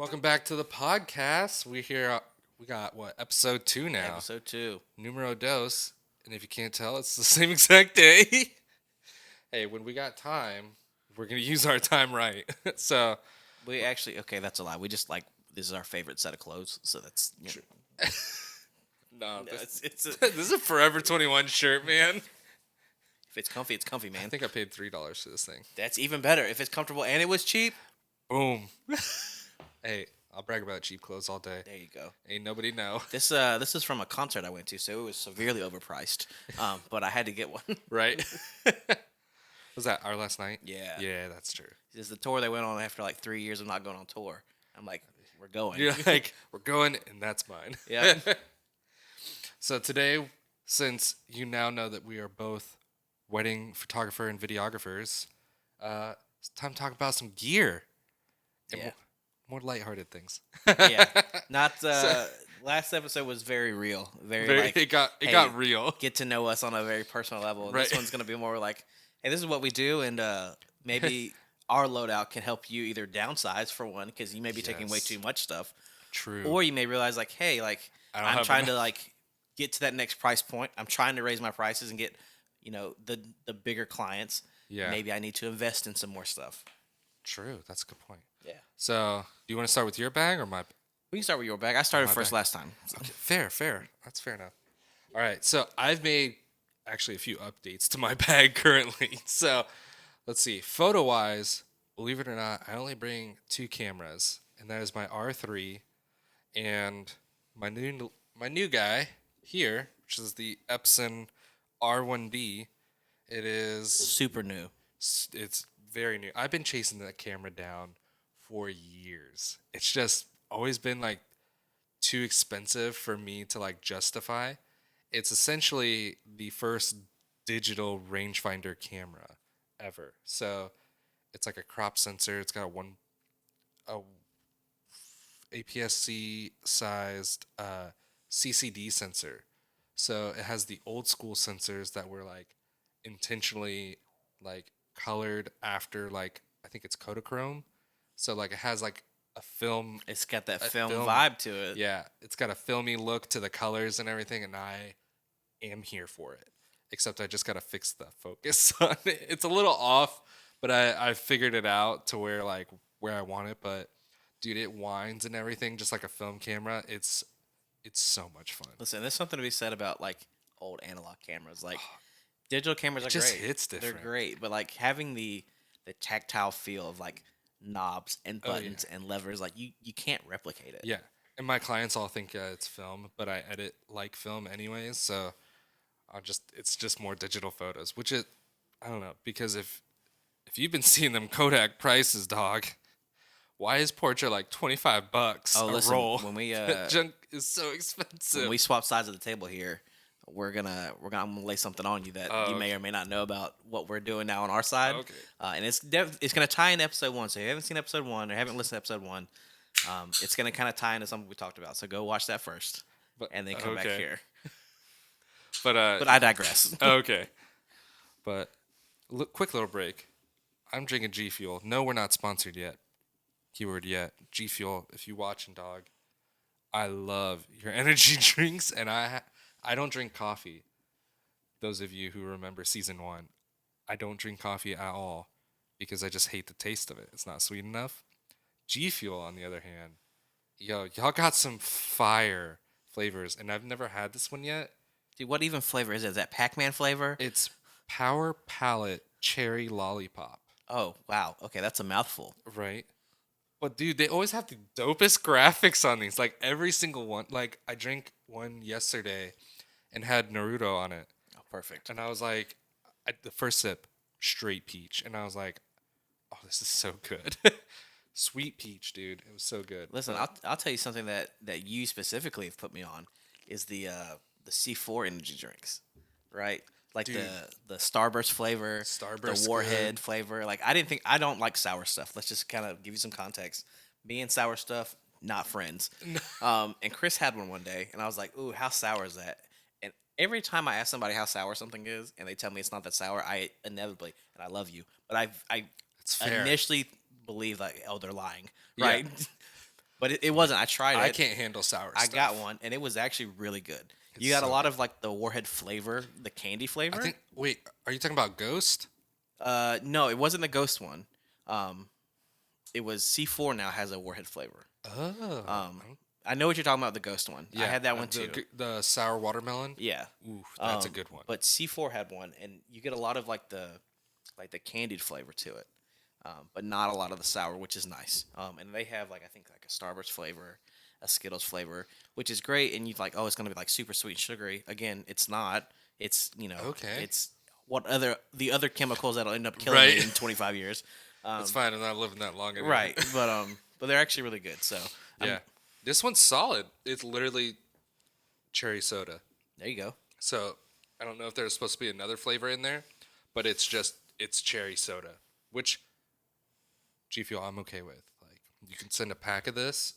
Welcome back to the podcast. We here. We got what episode 2 now. Episode 2. Numero dos. And if you can't tell, it's the same exact day. Hey, when we got time, we're gonna use our time right. So We actually, okay, that's a lie. We just this is our favorite set of clothes. So that's, no, No, this, it's this is a Forever 21 shirt, man. if it's comfy, I man. think I paid $3 for this thing. That's even better. If it's comfortable and it was cheap, Boom. Hey, I'll brag about cheap clothes all day. there you go. Ain't nobody know, This is from a concert I went to, so it was severely overpriced. But I had to get one. right? Was that our last night? Yeah. Yeah, that's true. This is the tour they went on after 3 years of not going on tour. I'm like, we're going. You're like, we're going, and that's mine. Yeah. So today, since you now know that we are both wedding photographer and videographers, it's time to talk about some gear and Yeah. more lighthearted things. Yeah. Not last episode was very real. Very it got hey, real. get to know us on a very personal level. And Right. This one's gonna be more like, hey, this is what we do, and maybe our loadout can help you either downsize for one, because you may be taking way Yes. too much stuff, True. or you may realize hey, I don't I'm have trying enough. to get to that next price point. I'm trying to raise my prices and get the bigger clients. Yeah. Maybe I need to invest in some more stuff. True. That's a good point. Yeah. So, do you want to start with your bag or my? We can start with your bag. I started My first bag. last time. Okay, fair. That's fair enough. All right, so I've made actually a few updates to my bag currently. So let's see. Photo wise, believe it or not, I only bring 2 cameras, and that is my R3 and my new guy here, which is the Epson R1D. It is Super new. it's very new. I've been chasing that camera down for years. It's just always been too expensive for me to justify. It's essentially the first digital rangefinder camera ever. So it's like a crop sensor. It's got a APS-C sized CCD sensor. So it has the old school sensors that were intentionally colored after I think it's Kodachrome. So it has a film. It's got that A film film. vibe to it. Yeah, it's got a filmy look to the colors and everything, and I am here for it. Except I just gotta fix the focus on it. It's a little off, but I figured it out to where I want it. But dude, it winds and everything just like a film camera. It's so much fun. Listen, there's something to be said about old analog cameras. Digital cameras are just great. hits They're different. great, but having the tactile feel of knobs and Oh, yeah. buttons and levers, you can't replicate it. Yeah, and my clients all think it's film, but I edit like film anyways. So it's just more digital photos, which I don't know, because if you've been seeing them Kodak prices, dog, why is Portra $25 Oh, a listen, roll? when we That junk is so expensive. when we swap sides of the table here, I'm gonna lay something on you that Oh, you may or may not know about what we're doing now on our side. Okay. And it's gonna tie into episode 1. So if you haven't seen episode 1 or haven't listened to episode 1, it's gonna kind of tie into something we talked about. So go watch that first, But and then come back okay. here. But I digress. okay. But quick little break. I'm drinking G Fuel. No, we're not sponsored yet. Keyword yet. G Fuel. If you watching, dog, I love your energy drinks, and I don't drink coffee. Those of you who remember season 1, I don't drink coffee at all because I just hate the taste of it. It's not sweet enough. G Fuel, on the other hand, y'all got some fire flavors, and I've never had this one yet. Dude, what even flavor is it? Is that Pac-Man flavor? It's Power Palette Cherry Lollipop, Oh, wow. Okay, that's a mouthful. right? But dude, they always have the dopest graphics on these. Every single one. I drank one yesterday and had Naruto on it. Oh, perfect. And I was like, the first sip, straight peach. And I was like, oh, this is so good. Sweet peach, dude. It was so good. Listen, But- I'll tell you something that you specifically have put me on is the C4 energy drinks, right? Dude. The Starburst flavor, Starburst the Warhead good. flavor. I don't like sour stuff. Let's just kind of give you some context. Me and sour stuff, not friends. And Chris had one day, and I was like, "Ooh, how sour is that?" And every time I ask somebody how sour something is, and they tell me it's not that sour, I inevitably, and I love you, but I It's fair. initially believe oh, they're lying, Yeah. right? but it wasn't. I tried it. I can't handle sour I stuff. got one, and it was actually really good. You It's got a so lot of like the Warhead flavor, the candy flavor. I think. Wait, are you talking about Ghost? No, it wasn't the Ghost one. It was C4 now has a Warhead flavor. Oh. I know what you're talking about, the Ghost one. I had that one too. The sour watermelon. Yeah. Ooh, that's a good one. But C4 had one, and you get a lot of like the candied flavor to it, but not a lot of the sour, which is nice. And they have like I think like a Starburst flavor, a Skittles flavor, which is great. And you're like, oh, it's gonna be like super sweet and sugary. Again, it's not. It's Okay. it's the other chemicals that'll end up killing you Right. in 25 years. It's fine. I'm not living that long anymore. Right, but they're actually really good. So Yeah. This one's solid. It's literally cherry soda. there you go. So I don't know if there's supposed to be another flavor in there, but it's cherry soda, which G Fuel I'm okay with. Like you can send a pack of this.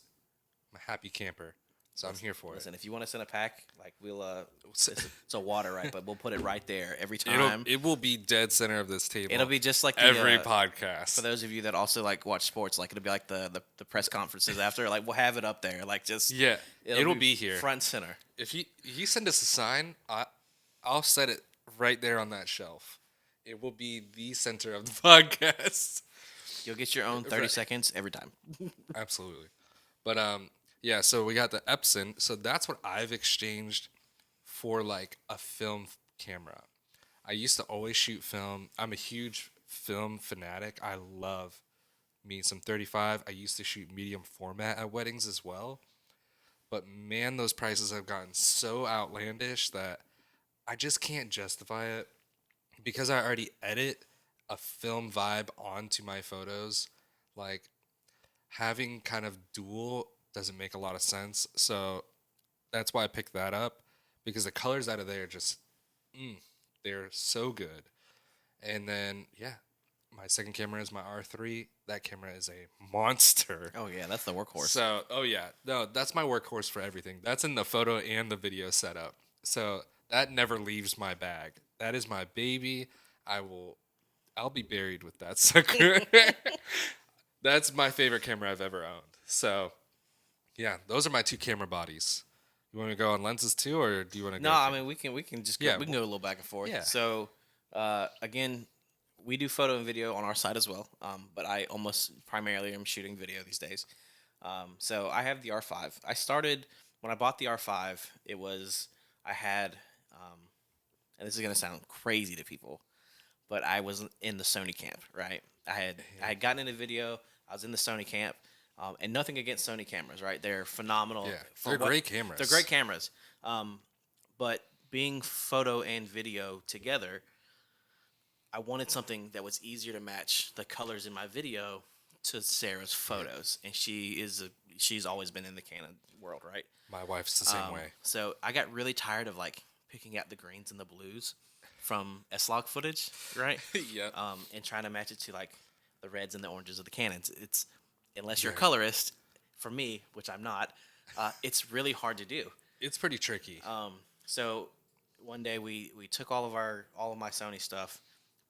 I'm a happy camper, so I'm here for Listen, if you want to send a pack, like we'll it. it's a water right, but we'll put it right there every time. It will be dead center of this table. It'll be just like the, every for podcast. those of you that also like watch sports. Like it'll be like the press conferences after. Like we'll have it up there. Like just Yeah, it'll be here. front and center. If you send us a sign, I'll set it right there on that shelf. It will be the center of the podcast. You'll get your own 30 Right. seconds every time. Absolutely. But yeah, so we got the Epson. So that's what I've exchanged for like a film camera. I used to always shoot film. I'm a huge film fanatic. I love me some 35. I used to shoot medium format at weddings as well. But man, those prices have gotten so outlandish that I just can't justify it because I already edit a film vibe onto my photos. Like having kind of dual doesn't make a lot of sense. So that's why I picked that up because the colors out of there just they're so good. And then yeah, my second camera is my R3. That camera is a monster. Oh yeah, that's the workhorse. So, oh yeah, no, that's my workhorse for everything. That's in the photo and the video setup. So that never leaves my bag. That is my baby. I'll be buried with that sucker. That's my favorite camera I've ever owned. So, yeah, those are my two camera bodies. You want me to go on lenses too, or do you want to No, go? I mean we can just go, Yeah, we can go a little back and forth. yeah. So again, we do photo and video on our side as well. But I almost primarily am shooting video these days. So I have the R5. I started when I bought the R5. I had, and this is gonna sound crazy to people, but I was in the Sony camp, right? I had gotten into video. I was in the Sony camp. And nothing against Sony cameras, right? They're phenomenal. Yeah, for they're what- great cameras. They're great cameras. But being photo and video together, I wanted something that was easier to match the colors in my video to Sarah's photos, and she's always been in the Canon world, right? My wife's the same way. So I got really tired of like picking out the greens and the blues from S-Log footage, right? Yep. And trying to match it to like the reds and the oranges of the Canons. It's unless you're a colorist, for me, which I'm not, it's really hard to do. It's pretty tricky. So one day we took all of my Sony stuff,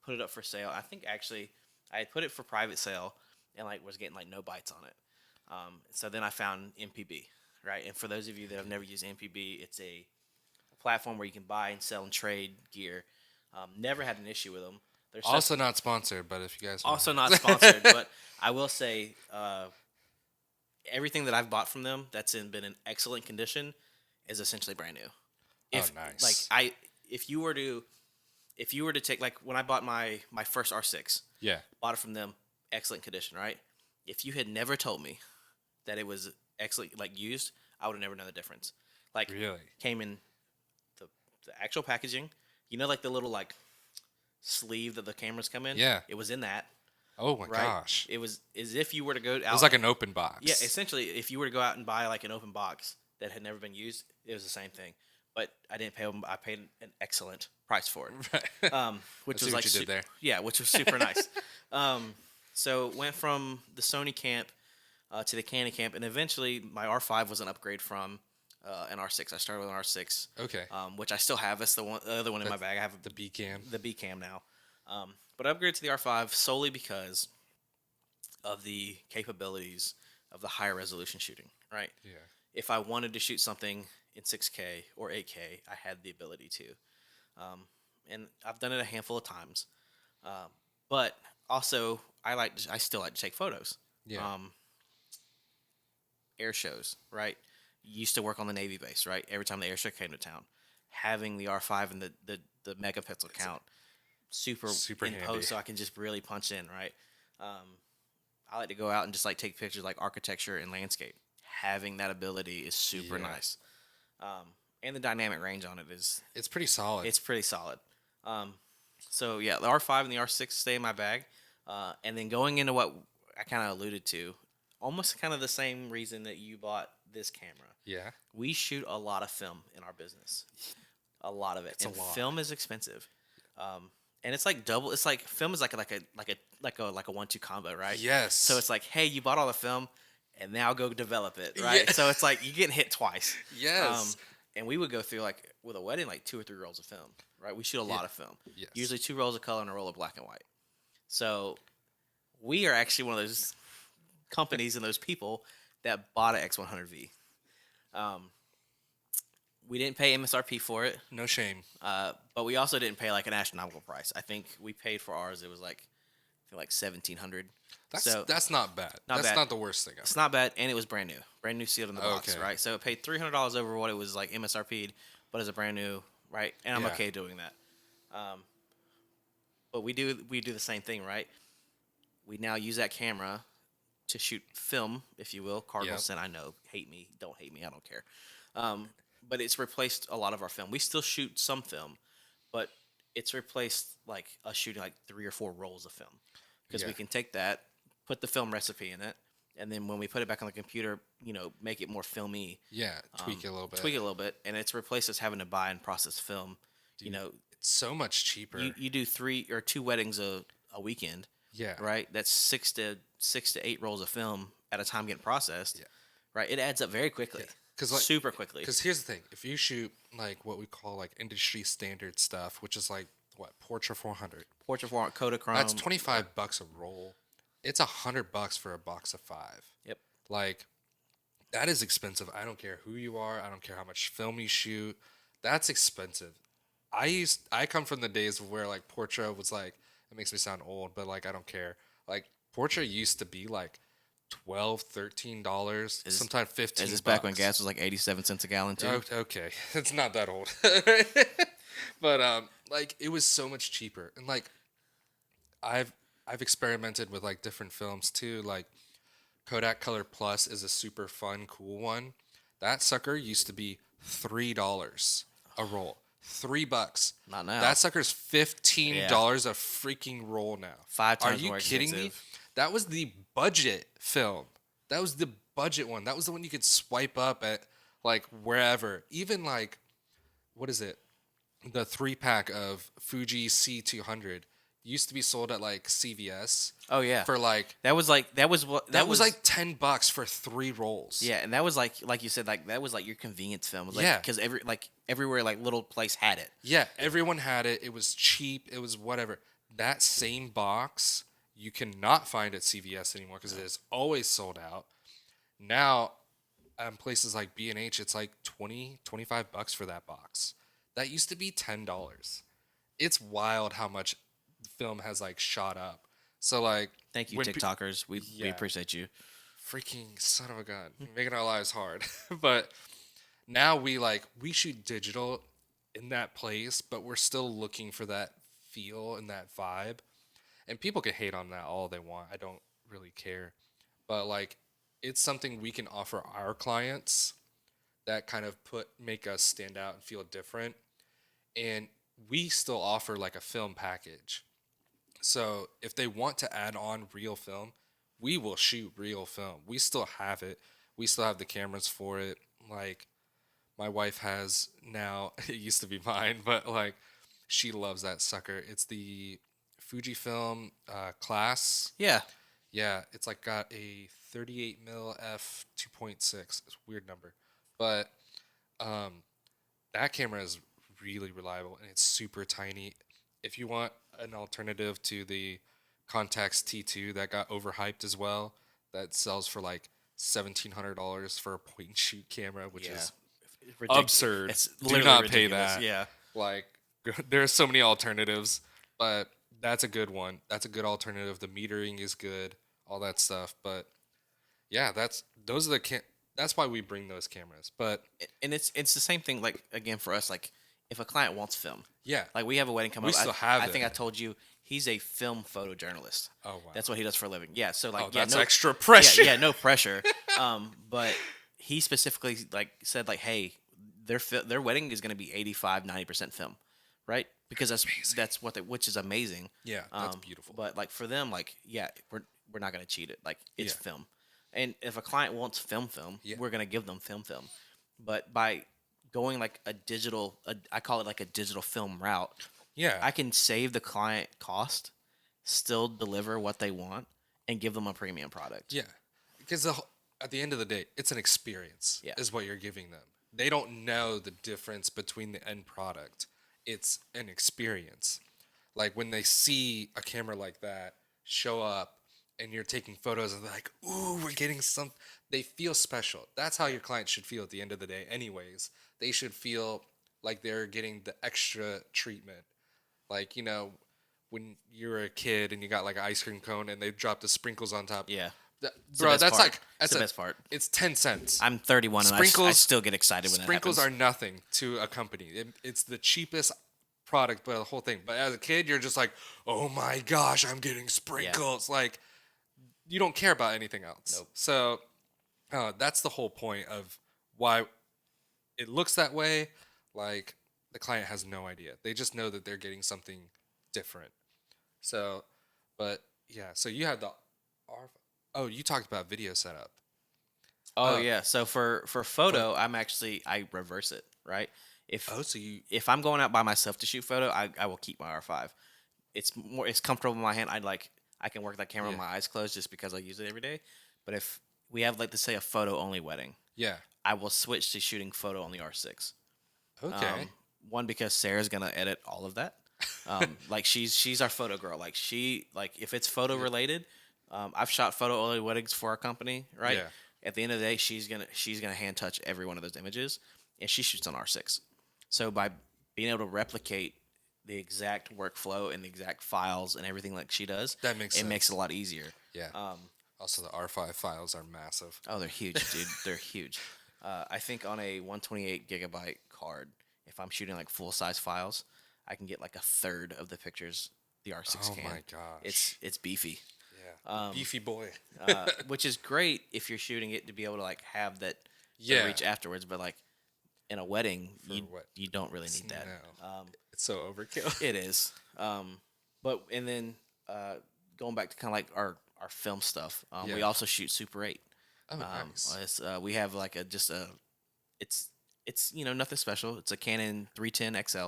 put it up for sale. I think actually I had put it for private sale and like was getting like no bites on it. So then I found MPB, right? And for those of you that have never used MPB, it's a platform where you can buy and sell and trade gear. Never had an issue with them. They're Also not sponsored, but if you guys want- also not sponsored, but I will say everything that I've bought from them that's been in excellent condition is essentially brand new. If, nice. Like if you were to take like when I bought my first R6, yeah, bought it from them, excellent condition, right? If you had never told me that it was excellent, like used, I would have never known the difference. Like really. came in the actual packaging, you know, like the little like sleeve that the cameras come in. Yeah. it was in that. Oh my Right? gosh. It was as if you were to go out. It was like an open box. Yeah, essentially, if you were to go out and buy like an open box that had never been used, it was the same thing. But I didn't pay them. I paid an excellent price for it, which I see was what like you did there. Yeah, which was super nice. So went from the Sony camp to the Canon camp, and eventually my R5 was an upgrade from an R6. I started with an R6, Okay. which I still have. That's the other one in my bag. I have The B cam. the B cam now. But I upgraded to the R5 solely because of the capabilities of the higher resolution shooting, right? Yeah. If I wanted to shoot something in 6K or 8K, I had the ability to. And I've done it a handful of times. But also, I still like to take photos. Yeah. Air shows, right? Used to work on the Navy base, right? Every time the air show came to town, having the R5 and the megapixel count super in handy. post, so I can just really punch in, right? I like to go out and just like take pictures like architecture and landscape. Having that ability is super Yeah. nice, and the dynamic range on it is It's pretty solid. it's pretty solid. So yeah, the R5 and the R6 stay in my bag, and then going into what I kind of alluded to, almost kind of the same reason that you bought this camera. yeah. We shoot a lot of film in our business, a lot of it, It's a and lot. film is expensive. And it's like double. It's like film is like a 1-2 combo, right? Yes. So it's like, hey, you bought all the film, and now go develop it, right? Yeah. So it's like you getting hit twice. Yes. And we would go through like with a wedding, like 2 or 3 rolls of film, right? We shoot a lot of film. Yes. Usually 2 rolls of color and a roll of black and white. So we are actually one of those companies and those people that bought an X100V. We didn't pay MSRP for it, No shame. but we also didn't pay like an astronomical price. I think we paid for ours. It was like I feel like $1,700. That's not bad. That's bad. not the worst thing ever. It's not bad, and it was brand new sealed in the box, Okay. right? So it paid $300 over what it was like MSRP'd, but as a brand new, right? And I'm Yeah. okay doing that. But we do the same thing, right? We now use that camera to shoot film, if you will. Cardinals, I know, hate me, don't hate me, I don't care. But it's replaced a lot of our film. We still shoot some film, but it's replaced like us shooting like 3 or 4 rolls of film because we Yeah. can take that, put the film recipe in it, and then when we put it back on the computer, make it more filmy. Yeah. Tweak it a little bit. Tweak it a little bit, and it's replaced us having to buy and process film. It's so much cheaper. You do 3 or 2 weddings a weekend, yeah. right? That's 6 to 8 rolls of film at a time getting processed. Yeah. Right. It adds up very quickly. Because like super quickly. Because here's the thing: if you shoot like what we call like industry standard stuff, which is like what Portra 400, Portrait for Kodachrome. that's $25 a roll. It's $100 for a box of 5. Yep. Like that is expensive. I don't care who you are. I don't care how much film you shoot. That's expensive. I come from the days where like Portra was like, it makes me sound old, but like I don't care. Like Portra used to be like $12, $13, sometimes $15. Is this back when gas was like 87 cents a gallon too? Okay, it's not that old, but like it was so much cheaper, and like I've experimented with like different films too. Like Kodak Color Plus is a super fun, cool one. That sucker used to be $3 a roll. $3. Not now. That sucker's $15 a freaking roll now. 5 times Are you more kidding me? expensive. That was the budget film. That was the budget one. That was the one you could swipe up at like wherever. Even like, what is it? The 3-pack of Fuji C200 used to be sold at like CVS Oh yeah. for like that was like that was like $10 for 3 rolls. yeah, and that was like you said, like that was like your convenience film. It was like, Yeah. because everywhere like little place had it. Yeah, everyone had it. It was cheap. It was whatever. That same box you cannot find at CVS anymore because it is always sold out. Now, places like B&H, it's like $25 for that box. That used to be $10. It's wild how much film has like shot up. So like, Thank you, when TikTokers. We Yeah. appreciate you. freaking son of a gun, making our lives hard. But now we shoot digital in that place, but we're still looking for that feel and that vibe. And people can hate on that all they want. I don't really care. But like it's something we can offer our clients that kind of make us stand out and feel different. And we still offer like a film package. So if they want to add on real film, we will shoot real film. We still have it. We still have the cameras for it. Like my wife has now, it used to be mine, but like she loves that sucker. It's the Fujifilm Class. Yeah. Yeah, it's like got a 38 mil f 2.6. It's a weird number, but that camera is really reliable and it's super tiny. If you want an alternative to the Contax T2 that got overhyped as well, that sells for like $1,700 for a point and shoot camera, which Yeah. is Ridiculous. absurd. It's Do literally not pay ridiculous. that. Yeah. Like, there are so many alternatives, but that's a good one. That's a good alternative. The metering is good, all that stuff. But yeah, those are that's why we bring those cameras. But And it's the same thing. Like again for us, like if a client wants film, yeah, like we have a wedding coming We up. still have I think I it. told you he's a film photojournalist. Oh, wow. That's what he does for a living. Yeah. So like oh, yeah, that's no, extra pressure. Yeah, no pressure. But he specifically like said like, hey, their wedding is going to be 85-90% film, right? Because that's what which is amazing. Yeah, that's beautiful. But like for them, like yeah, we're not going to cheat it. Like it's Yeah. film, and if a client wants film, Yeah. we're going to give them film. But by going like I call it like a digital film route, Yeah, I can save the client cost, still deliver what they want, and give them a premium product. yeah, because at the end of the day, it's an experience. Yeah. Is what you're giving them. They don't know the difference between the end product. It's an experience. Like when they see a camera like that show up and you're taking photos and they're like, ooh, we're getting some, they feel special. That's how your client should feel at the end of the day, anyways. They should feel like they're getting the extra treatment. Like, when you were a kid and you got like an ice cream cone and they dropped the sprinkles on top. Yeah. Th- the Bro, best that's part. like, that's It's the best part. It's 10 cents. I'm 31 and I Sprinkles- still get excited when Sprinkles that are happens. nothing to a company. It's the cheapest product, but the whole thing. But as a kid, you're just like, oh my gosh, I'm getting sprinkles. Like, you don't care about anything else. Nope. So that's the whole point of why it looks that way. Like, the client has no idea. They just know that they're getting something different. So, but yeah, so you had the R. Oh, you talked about video setup. Oh yeah. So for photo, I reverse it, right? So If I'm going out by myself to shoot photo, I will keep my R5. It's comfortable in my hand. I can work that camera with Yeah. my eyes closed just because I use it every day. But if we have like to say a photo only wedding, yeah. I will switch to shooting photo on the R6. Okay. One because Sarah's gonna edit all of that. Like she's our photo girl. Like if it's photo related, I've shot photo only weddings for our company, right? Yeah. At the end of the day, she's gonna hand touch every one of those images, and she shoots on R6. So by being able to replicate the exact workflow and the exact files and everything like she does, That makes it makes sense. it a lot easier. Yeah. Also, the R5 files are massive. Oh, they're huge, dude. They're huge. I think on a 128 gigabyte card, if I'm shooting like full size files, I can get like a third of the pictures the R6 Oh can. my gosh. It's beefy, Yeah. Beefy boy. which is great if you're shooting it to be able to like have that Yeah. reach afterwards. But like in a wedding, what? you don't really need that. No. It's so overkill. It is. But and then going back to kind of like our film stuff, we Yeah. also shoot Super 8. Oh, nice. We have like it's nothing special. It's a Canon 310 XL.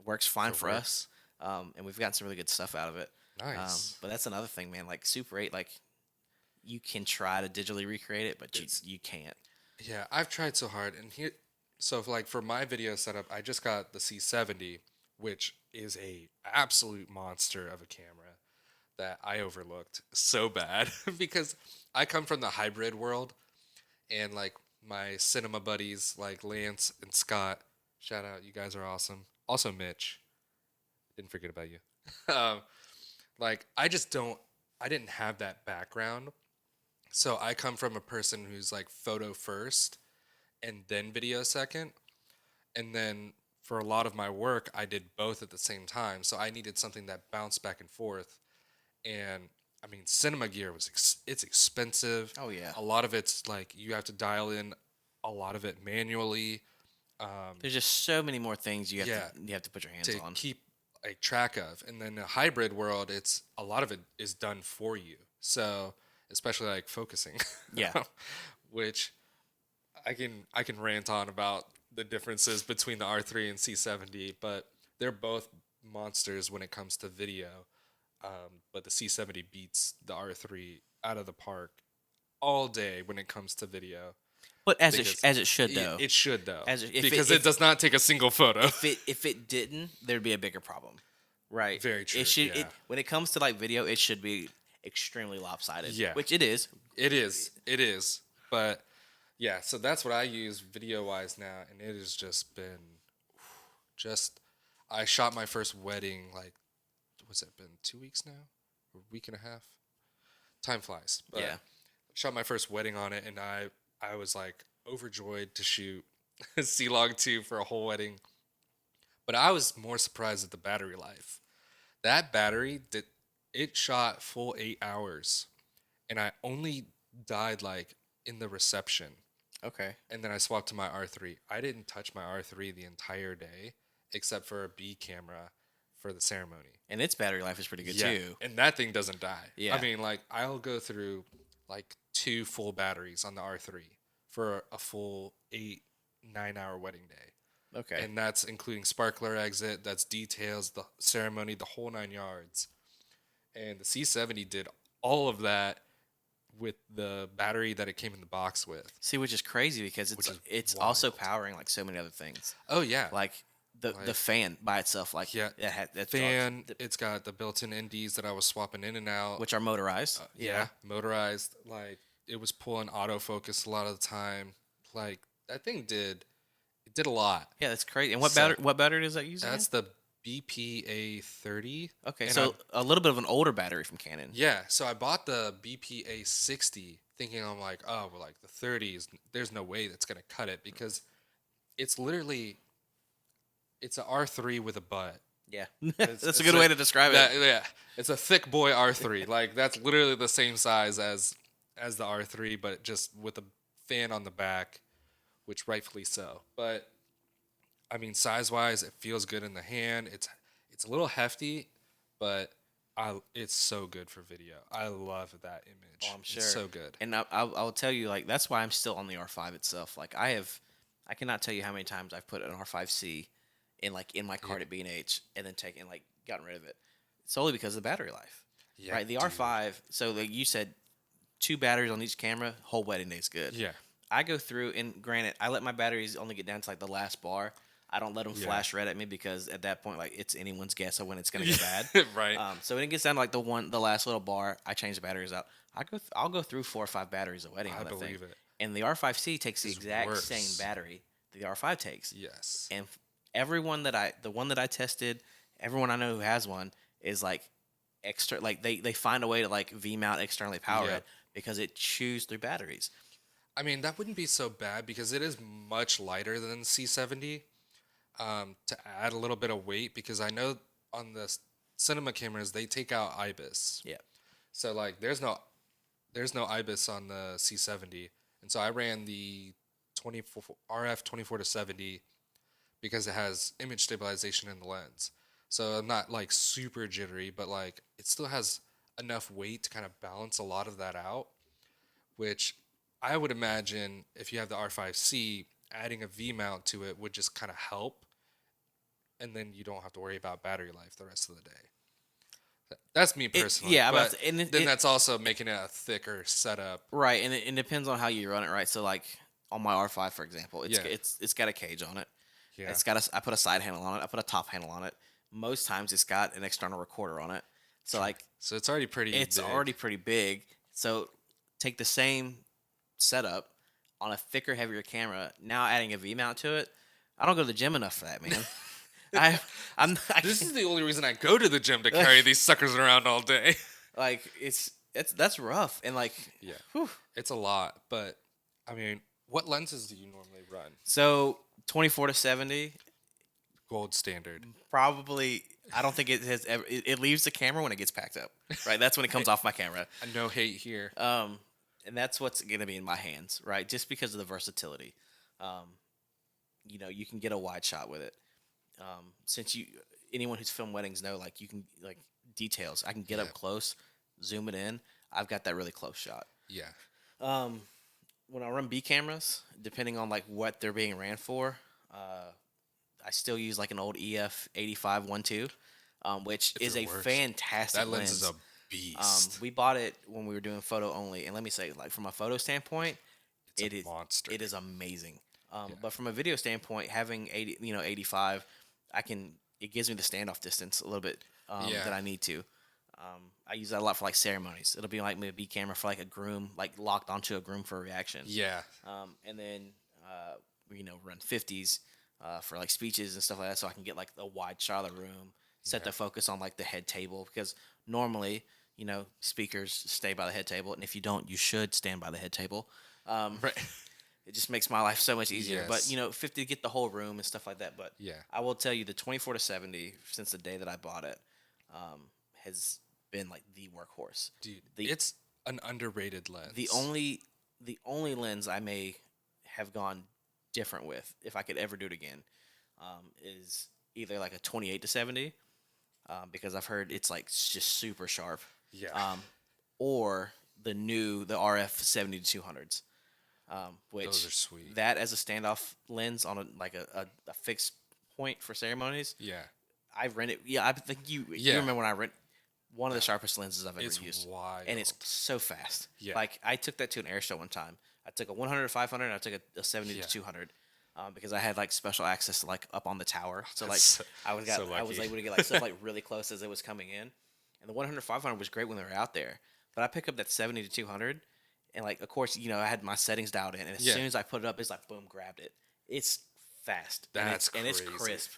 Works fine for us. And we've gotten some really good stuff out of it. Nice. But that's another thing, man. Like Super 8, like you can try to digitally recreate it, but you can't. Yeah, I've tried so hard, and for my video setup, I just got the C70, which is a absolute monster of a camera that I overlooked so bad because I come from the hybrid world, and like my cinema buddies like Lance and Scott, shout out, you guys are awesome. Also Mitch, didn't forget about you. I didn't have that background. So I come from a person who's like photo first and then video second. And then for a lot of my work, I did both at the same time. So I needed something that bounced back and forth. And I mean, cinema gear it's expensive. Oh, yeah. A lot of it's like you have to dial in a lot of it manually There's just so many more things you have to put your hands to on. keep a track of. And then the hybrid world, it's a lot of it is done for you. So especially like focusing. Yeah. Which I can rant on about the differences between the R3 and C70, but they're both monsters when it comes to video. But the C70 beats the R3 out of the park all day when it comes to video. But as Because it should though. It should though, If because it does not take a single photo. if it didn't, there'd be a bigger problem. Right. Very true, It should yeah. when it comes to like video, it should be extremely lopsided. Yeah. Which it is. It is. It is. But yeah, so that's what I use video wise now, and it has just been just. I shot my first wedding like, what's it been? 2 weeks now, or a week and a half. Time flies. But Yeah. shot my first wedding on it, and I was like overjoyed to shoot C-Log 2 for a whole wedding. But I was more surprised at the battery life. That battery did it shot full 8 hours, and I only died like in the reception, Okay. and then I swapped to my R3. I didn't touch my R3 the entire day except for a B camera for the ceremony. And its battery life is pretty good too. and that thing doesn't die. Yeah. I mean, like I'll go through like 2 full batteries on the R3 for a full 8-9 hour wedding day. Okay. And that's including sparkler exit, that's details, the ceremony, the whole 9 yards. And the C70 did all of that with the battery that it came in the box with. See, which is crazy because Which is it's also wild. powering like so many other things. Oh yeah, Like the Like- fan by itself, like Yeah, that's fan. It's got the built-in NDs that I was swapping in and out. which are motorized. Yeah, motorized. Like it was pulling autofocus a lot of the time. Like that thing did a lot. Yeah, that's crazy. And what So- battery does that use? That's the BPA 30. Okay, and so a little bit of an older battery from Canon. Yeah, so I bought the BPA 60 thinking I'm like, oh, well, like the 30s, there's no way that's going to cut it because it's literally, it's a R3 with a butt. Yeah, It's- that's a it's good way to describe it. Yeah, it's a thick boy R3. Like that's literally the same size as the R3, but just with a fan on the back, which rightfully so. But I mean, size-wise, it feels good in the hand. It's a little hefty, but it's so good for video. I love that image. Oh, I'm sure. It's so good. And I'll tell you, like that's why I'm still on the R5 itself. Like I cannot tell you how many times I've put an R5C in my cart at B&H and then gotten rid of it solely because of the battery life. Yeah, right, the dude. R5. So like you said, 2 batteries on each camera, whole wedding day's good. Yeah. I go through and granted, I let my batteries only get down to like the last bar. I don't let them flash red at me because at that point, like it's anyone's guess of when it's gonna go bad. Right. So when it gets down to like the last little bar, I change the batteries out. I'll go through 4 or 5 batteries a wedding. I on that believe thing. it. And the R5C takes the It's exact worse. same battery that the R5 takes. Yes. And everyone the one that I tested, everyone I know who has one is like extra. Like they find a way to like V mount externally power Yeah. it because it chews through batteries. I mean, that wouldn't be so bad because it is much lighter than the C70. To add a little bit of weight, because I know on the cinema cameras they take out IBIS. Yeah. So like, there's no IBIS on the C70, and so I ran the 24 RF 24 to 70 because it has image stabilization in the lens. So I'm not like super jittery, but like it still has enough weight to kind of balance a lot of that out, which I would imagine if you have the R5C, adding a V mount to it would just kind of help, and then you don't have to worry about battery life the rest of the day. That's me personally. yeah, but and then that's also making it a thicker setup. Right, and it depends on how you run it, right? So like on my R5, for example, Yeah. it's got a cage on it. Yeah. It's got I put a side handle on it. I put a top handle on it. Most times it's got an external recorder on it. So like So it's already pretty. it's big. already pretty big. So take the same setup on a thicker, heavier camera. Now adding a V mount to it, I don't go to the gym enough for that, man. This is the only reason I go to the gym to carry these suckers around all day. like that's rough and like Yeah. whew. It's a lot, but I mean, what lenses do you normally run? So 24 to 70. Gold standard. Probably, I don't think it has ever. It leaves the camera when it gets packed up, right? That's when it comes off my camera. No hate here. And that's what's gonna be in my hands, right? Just because of the versatility. You can get a wide shot with it. Since anyone who's filmed weddings know, like you can like details. I can get up close, zoom it in. I've got that really close shot. Yeah. When I run B cameras, depending on like what they're being ran for, I still use like an old EF 85-1.2, which If is it a works. fantastic That lens is lens. a beast. We bought it when we were doing photo only, and let me say, like from a photo standpoint, It's a monster. It is amazing. But from a video standpoint, having 85, it gives me the standoff distance a little bit that I need to. I use that a lot for like ceremonies. It'll be like maybe a B camera for like a groom, like locked onto a groom for a reaction. Yeah. And then run 50s for like speeches and stuff like that, so I can get like a wide shot of the room, set the focus on like the head table because normally speakers stay by the head table, and if you don't, you should stand by the head table. Um, Right. it just makes my life so much easier. But Yes. 50 to get the whole room and stuff like that. But Yeah. I will tell you, the 24 to 70 since the day that I bought it has been like the workhorse. Dude, The it's an underrated lens. the only lens I may have gone different with, if I could ever do it again, is either like a 28 to 70, because I've heard it's like just super sharp. Yeah. Or the RF 70 to 200s, which Those are sweet. that as a standoff lens on a fixed point for ceremonies. Yeah. I rent it. Yeah, I think you Yeah. remember when I rent one of the sharpest lenses I've ever It's used, wild. and it's so fast. Yeah. Like I took that to an air show one time. I took a 100 to 500, and I took a 70 Yeah. to 200. Because I had like special access to like up on the tower, so like That's so- I was so I was lucky. able to get like stuff like really close as it was coming in, and the 100 500 was great when they were out there. But I picked up that 70 to 200, and like of course I had my settings dialed in, and as Yeah. soon as I put it up, it's like boom, grabbed it. It's fast. That's and it's crazy. crisp.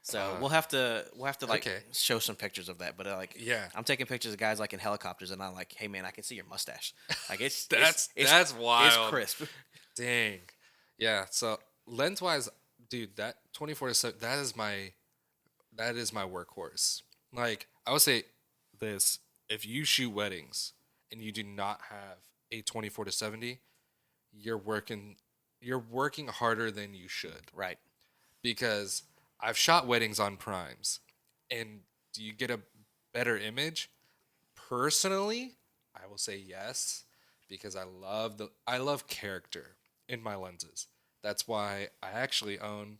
So we'll have to like okay. show some pictures of that. But Yeah. I'm taking pictures of guys like in helicopters, and I'm like, hey man, I can see your mustache. Like That's it's wild. crisp. Dang. Yeah. So lens wise, dude, that 24 to 7, that is my workhorse. Like I would say this: if you shoot weddings and you do not have a 24 to 70, you're working harder than you should, Right. because I've shot weddings on primes, and do you get a better image? Personally, I will say yes, because I love character in my lenses. That's why I actually own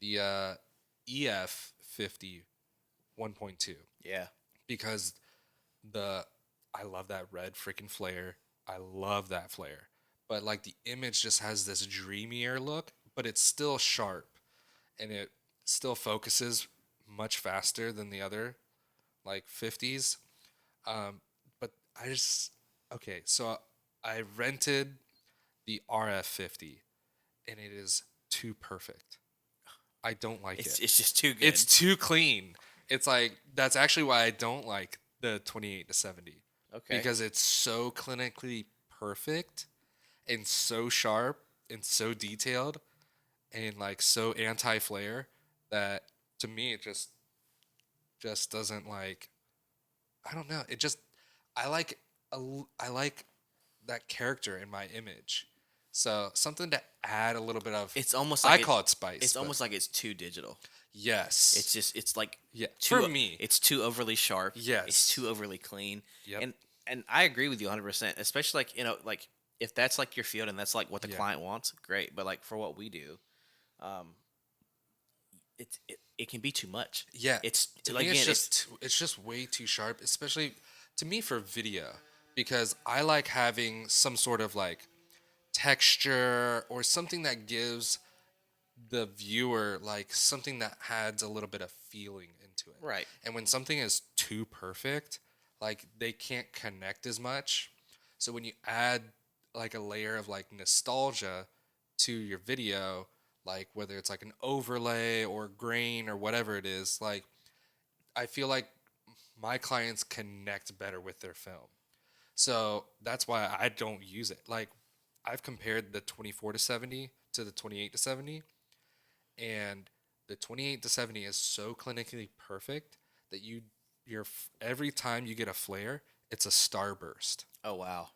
the EF 50 1.2, Yeah. because I love that red freaking flare. I love that flare. But like the image just has this dreamier look, but it's still sharp, and it still focuses much faster than the other like 50s. But okay, so I rented the RF 50, and it is too perfect. I don't like it. It's just too good. It's too clean. It's like that's actually why I don't like the 28 to 70, okay. because it's so clinically perfect and so sharp and so detailed and like so anti-flare that to me it just doesn't like, I don't know. It just I like I like that character in my image. So something to add a little bit of, It's almost I like call it spice. It's but almost like it's too digital. yes. It's like Yeah, too, for me. it's too overly sharp. Yes. It's too overly clean. Yep. And I agree with you 100%. Especially like like if that's like your field and that's like what the Yeah. client wants, great. But like for what we do, it can be too much. Yeah, It's to like me, again, it's just way too sharp, especially to me for video, because I like having some sort of like texture or something that gives the viewer like something that adds a little bit of feeling into it. Right. And when something is too perfect, like they can't connect as much. So when you add like a layer of like nostalgia to your video, like whether it's like an overlay or grain or whatever it is, like I feel like my clients connect better with their film. So that's why I don't use it. Like I've compared the 24 to 70 to the 28 to 70, and the 28 to 70 is so clinically perfect that every time you get a flare, it's a starburst. oh wow.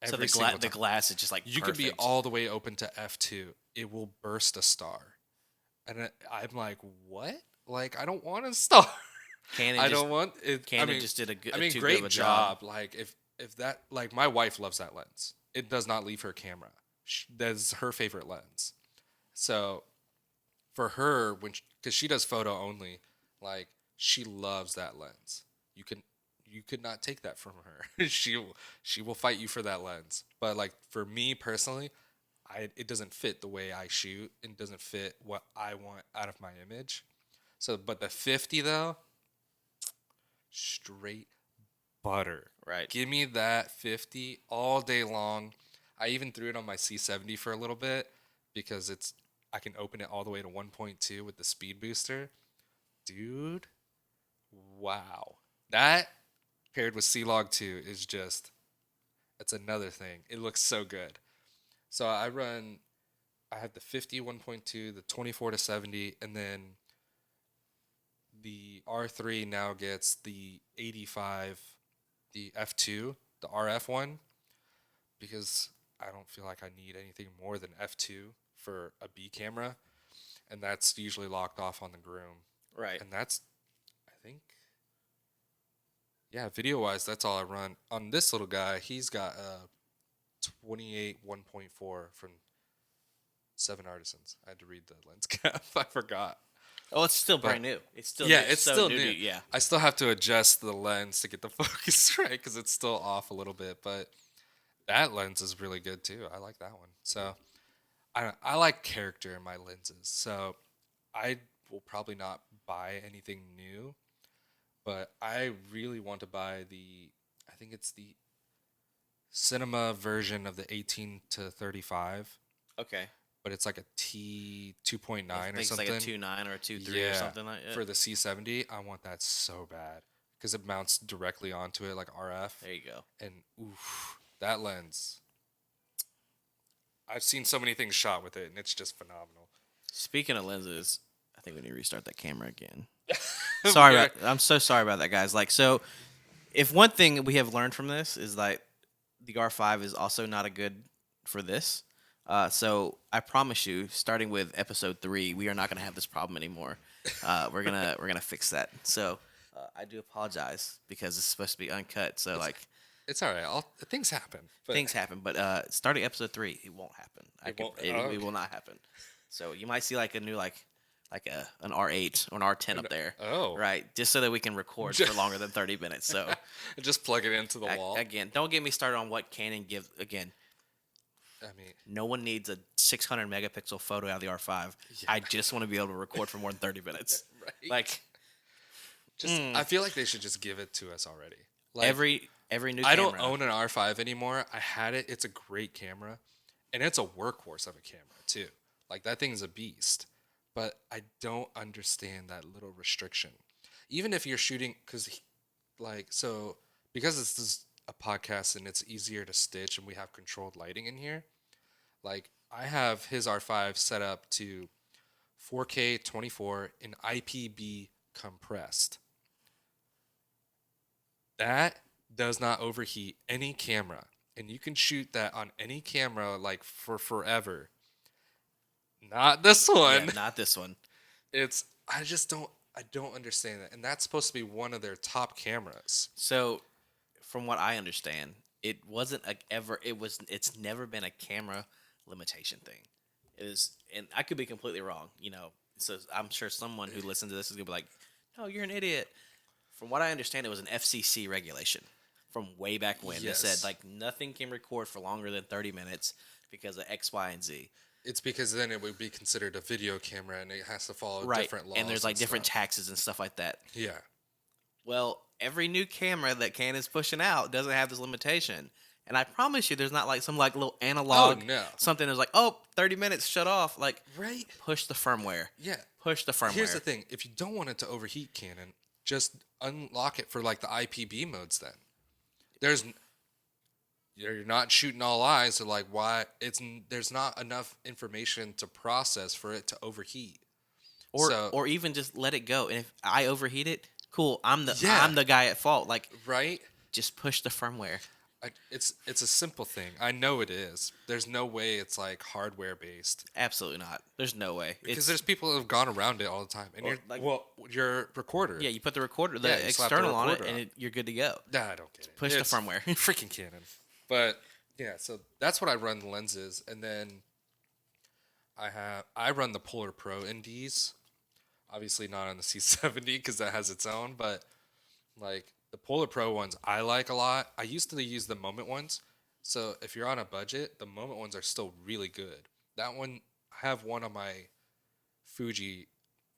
So Every the single the time. glass is just like You could be perfect. all the way open to f2, it will burst a star, and I'm like, what? Like I don't want a star. Canon I just, don't want it. Canon just did a good. I mean, too good great of a job. Like if that, like my wife loves that lens. It does not leave her camera. That's her favorite lens. So for her, because she does photo only, like she loves that lens. You could not take that from her. She will fight you for that lens. But like for me personally, it doesn't fit the way I shoot and doesn't fit what I want out of my image. So, but the 50 though, straight butter. Right. Give me that 50 all day long. I even threw it on my C70 for a little bit because I can open it all the way to 1.2 with the speed booster. Dude, wow. That paired with C-Log 2 is just it's another thing. It looks so good. So I have the 50 1.2, the 24 to 70, and then the R3 now gets the 85, the F2, the RF one, because I don't feel like I need anything more than F2 for a B camera, and that's usually locked off on the groom. Right. And that's, I think, yeah, video wise, that's all I run. On this little guy, he's got a 28 1.4 from Seven Artisans. I had to read the lens cap. I forgot. Oh, it's still But brand new. It's still yeah, new. it's so still new. new. To you, yeah. I still have to adjust the lens to get the focus right because it's still off a little bit. But that lens is really good too. I like that one. So I like character in my lenses. So I will probably not buy anything new, but I really want to buy I think it's the cinema version of the 18 to 35, Okay. but it's like a T I 2.9 or think it's something. like a 2.9 or a 2.3 or something like that. For the C70, I want that so bad because it mounts directly onto it like RF. There you go. And oof, that lens. I've seen so many things shot with it, and it's just phenomenal. Speaking of lenses, I think we need to restart that camera again. Sorry Yeah. about. I'm so sorry about that, guys. Like, so if one thing we have learned from this is that the R5 is also not a good for this. So I promise you, starting with episode 3, we are not going to have this problem anymore. We're gonna fix that. So I do apologize because it's supposed to be uncut. So like It's all right. Things happen. But things happen, but starting episode 3, it won't happen. won't? It Okay. will not happen. So you might see like a new an R8 or an R10 up there. Oh. Right, just so that we can record for longer than 30 minutes. So just plug it into the wall. again, don't get me started on what Canon gives. Again, I mean, no one needs a 600 megapixel photo out of the R5. I just want to be able to record for more than 30 minutes. right? Like I feel like they should just give it to us already. Like, every new I camera. don't own an R5 anymore. I had it. It's a great camera, and it's a workhorse of a camera too. Like that thing's a beast. But I don't understand that little restriction. Even if you're shooting, because this is a podcast and it's easier to stitch and we have controlled lighting in here. Like I have his R5 set up to 4K 24 in IPB compressed. That does not overheat any camera, and you can shoot that on any camera like for forever. Not this one. Yeah, not this one. I don't understand that. And that's supposed to be one of their top cameras. So, from what I understand, it's never been a camera limitation thing. It is, and I could be completely wrong, So I'm sure someone who listens to this is gonna be like, "No, you're an idiot." From what I understand, it was an FCC regulation from way back when. Yes. They said like nothing can record for longer than 30 minutes because of X, Y, and Z. It's because then it would be considered a video camera and it has to follow Right, different laws. and there's like different stuff. taxes and stuff like that. Yeah. Well, every new camera that Canon's pushing out doesn't have this limitation. And I promise you, there's not like some like little analog no. something that's like, 30 minutes, shut off. Like, Right? push the firmware. Yeah. Push the firmware. Here's the thing. If you don't want it to overheat Canon, just unlock it for like the IPB modes then. You're not shooting all eyes, so like why there's not enough information to process for it to overheat. Or even just let it go. And if I overheat it, cool. I'm the Yeah. guy at fault. Like, Right? just push the firmware. It's a simple thing. I know it is. There's no way it's like hardware based Absolutely not. There's no way. because there's people who have gone around it all the time. And your recorder. yeah, you put the recorder, Yeah, the you slap the external on it, recorder and you're good to go. Nah, I don't get it. Push the It's firmware. freaking Canon. But yeah, so that's what I run the lenses, and then I run the Polar Pro NDs. Obviously not on the C70 because that has its own, but like the Polar Pro ones I like a lot. I used to use the Moment ones. So if you're on a budget, the Moment ones are still really good. That one, I have one on my Fuji,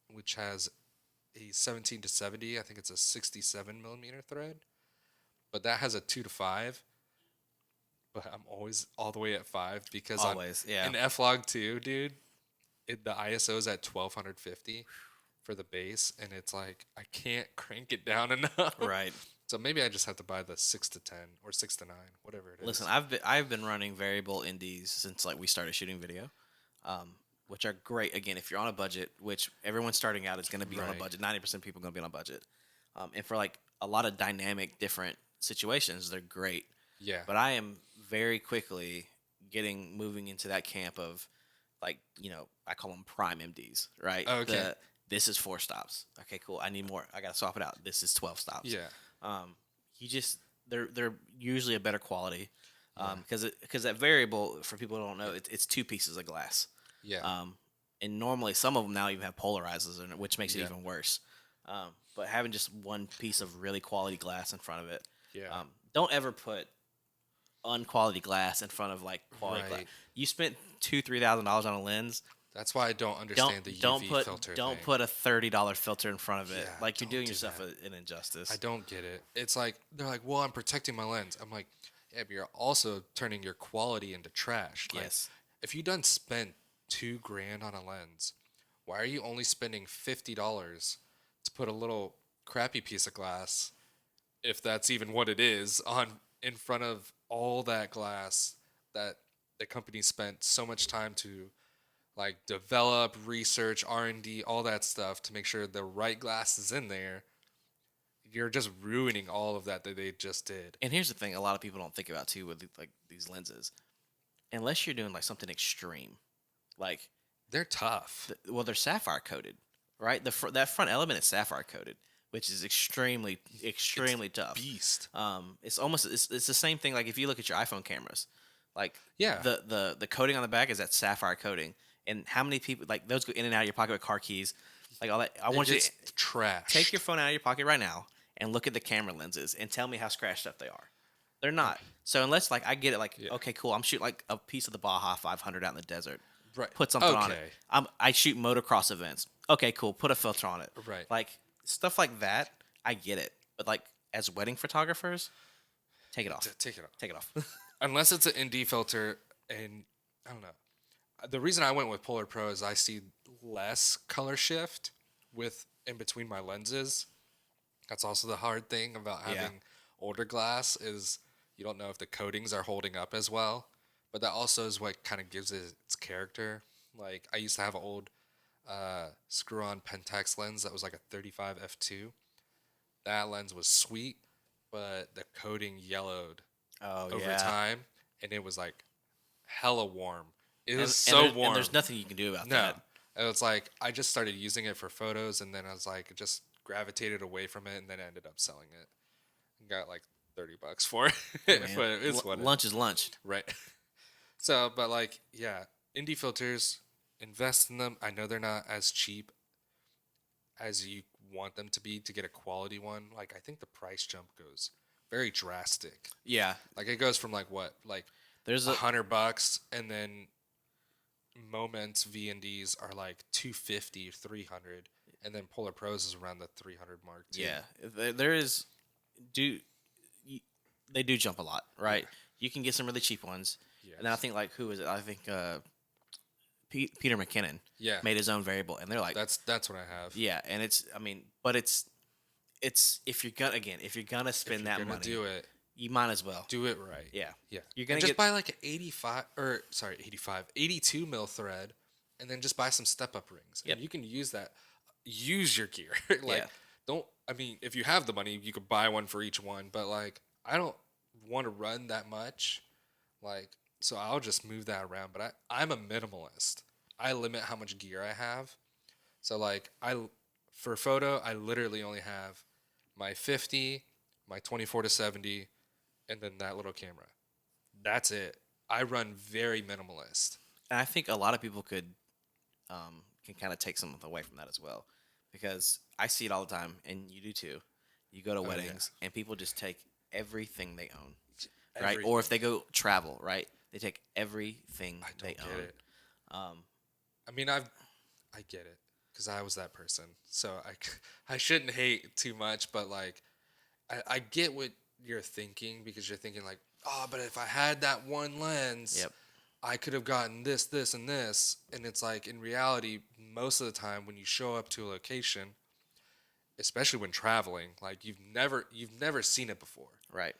which has a 17 to 70. I think it's a 67 millimeter thread. but that has a 2 to 5. But I'm always all the way at 5 because Always, yeah. in F-Log 2, dude, the ISO is at 1250 for the base, and it's like I can't crank it down enough. Right. So maybe I just have to buy the 6 to 10 or 6 to 9, whatever it is. Listen, I've been running variable indies since like we started shooting video, which are great. Again, if you're on a budget, which everyone starting out is going to be on a Right. budget. 90% of people are going to be on a budget, and for like a lot of dynamic, different situations, they're great. Yeah. But I am very quickly moving into that camp of like, I call them prime MDs, right? Okay. This is 4 stops. Okay, cool. I need more. I gotta swap it out. This is 12 stops. Yeah. You just they're usually a better quality, because that variable, for people who don't know, it's 2 pieces of glass. Yeah. And normally some of them now even have polarizers in it, which makes it Yeah. even worse. But having just one piece of really quality glass in front of it. Yeah. Don't ever put unquality glass in front of like quality glass. Right. You spent $2,000-$3,000 on a lens. That's why I don't understand the UV filter Don't thing. put a $30 filter in front of it. Yeah, Like, you're don't doing do yourself that. an injustice. I don't get it. It's like they're like, "Well, I'm protecting my lens." I'm like, "Yeah, but you're also turning your quality into trash." Like, Yes. if you done spent $2,000 on a lens, why are you only spending $50 to put a little crappy piece of glass, if that's even what it is, on in front of all that glass that the company spent so much time to like develop, research, R&D, all that stuff to make sure the right glass is in there? You're just ruining all of that they just did. And here's the thing: a lot of people don't think about too with like these lenses, unless you're doing like something extreme, like They're tough. they're sapphire coated, right? That front element is sapphire coated, which is extremely tough. Beast. It's almost it's the same thing. Like if you look at your iPhone cameras, like Yeah. the coating on the back is that sapphire coating, and how many people like those go in and out of your pocket with car keys, like all that. I want you to trash. take your phone out of your pocket right now and look at the camera lenses and tell me how scratched up they are. They're not. So unless like I get it, like Yeah. okay, cool, I'm shooting like a piece of the Baja 500 out in the desert. Right. Put something on it. Okay. I shoot motocross events. Okay, cool. Put a filter on it. Right. Like stuff like that, I get it. But like as wedding photographers, take it off. Take it off. Take it off. Unless it's an ND filter, and I don't know. The reason I went with Polar Pro is I see less color shift with in between my lenses. That's also the hard thing about Yeah. having older glass is you don't know if the coatings are holding up as well. But that also is what kind of gives it its character. Like I used to have an old screw-on Pentax lens that was like a 35 f2. That lens was sweet, but the coating yellowed Oh over yeah. time, and it was like hella warm. It was And so there's, warm. And there's nothing you can do about No, that. it was like I just started using it for photos, and then I was like just gravitated away from it, and then I ended up selling it. Got like $30 for it, Man, but it's what it, lunch is lunch. right. So, but like, yeah, indie filters, invest in them. I know they're not as cheap as you want them to be to get a quality one. Like, I think the price jump goes very drastic. Yeah. Like, it goes from like what, like There's a $100, and then Moments V and Ds are like 250, 300, and then Polar Pros is around the 300 mark too. yeah. There is they do jump a lot, right? You can get some really cheap ones. Yes. And I think like who is it? I think Peter McKinnon Yeah. made his own variable, and they're like, That's what I have. yeah, and it's but it's if you're gonna spend If that you're gonna money, do it, you might as well. do it right. Yeah, Yeah. You're gonna And just get buy like an 82 mil thread, and then just buy some step up rings. Yep. And you can use that. Use your gear. Like, Yeah. don't, I mean, if you have the money, you could buy one for each one, but like, I don't want to run that much. Like, so I'll just move that around. But I'm a minimalist. I limit how much gear I have. So like, for photo, I literally only have my 50, my 24-70, and then that little camera. That's it. I run very minimalist. And I think a lot of people can kind of take something away from that as well, because I see it all the time, and you do too. You go to yeah. weddings, and people just take everything they own, right? Everything. Or if they go travel, right, they take everything I they don't get own. it. Um, I mean, I get it because I was that person. So I shouldn't hate too much, but like, I get what you're thinking, because you're thinking like, oh, but if I had that one lens, Yep. I could have gotten this, this, and this. And it's like, in reality, most of the time when you show up to a location, especially when traveling, like you've never seen it before. Right.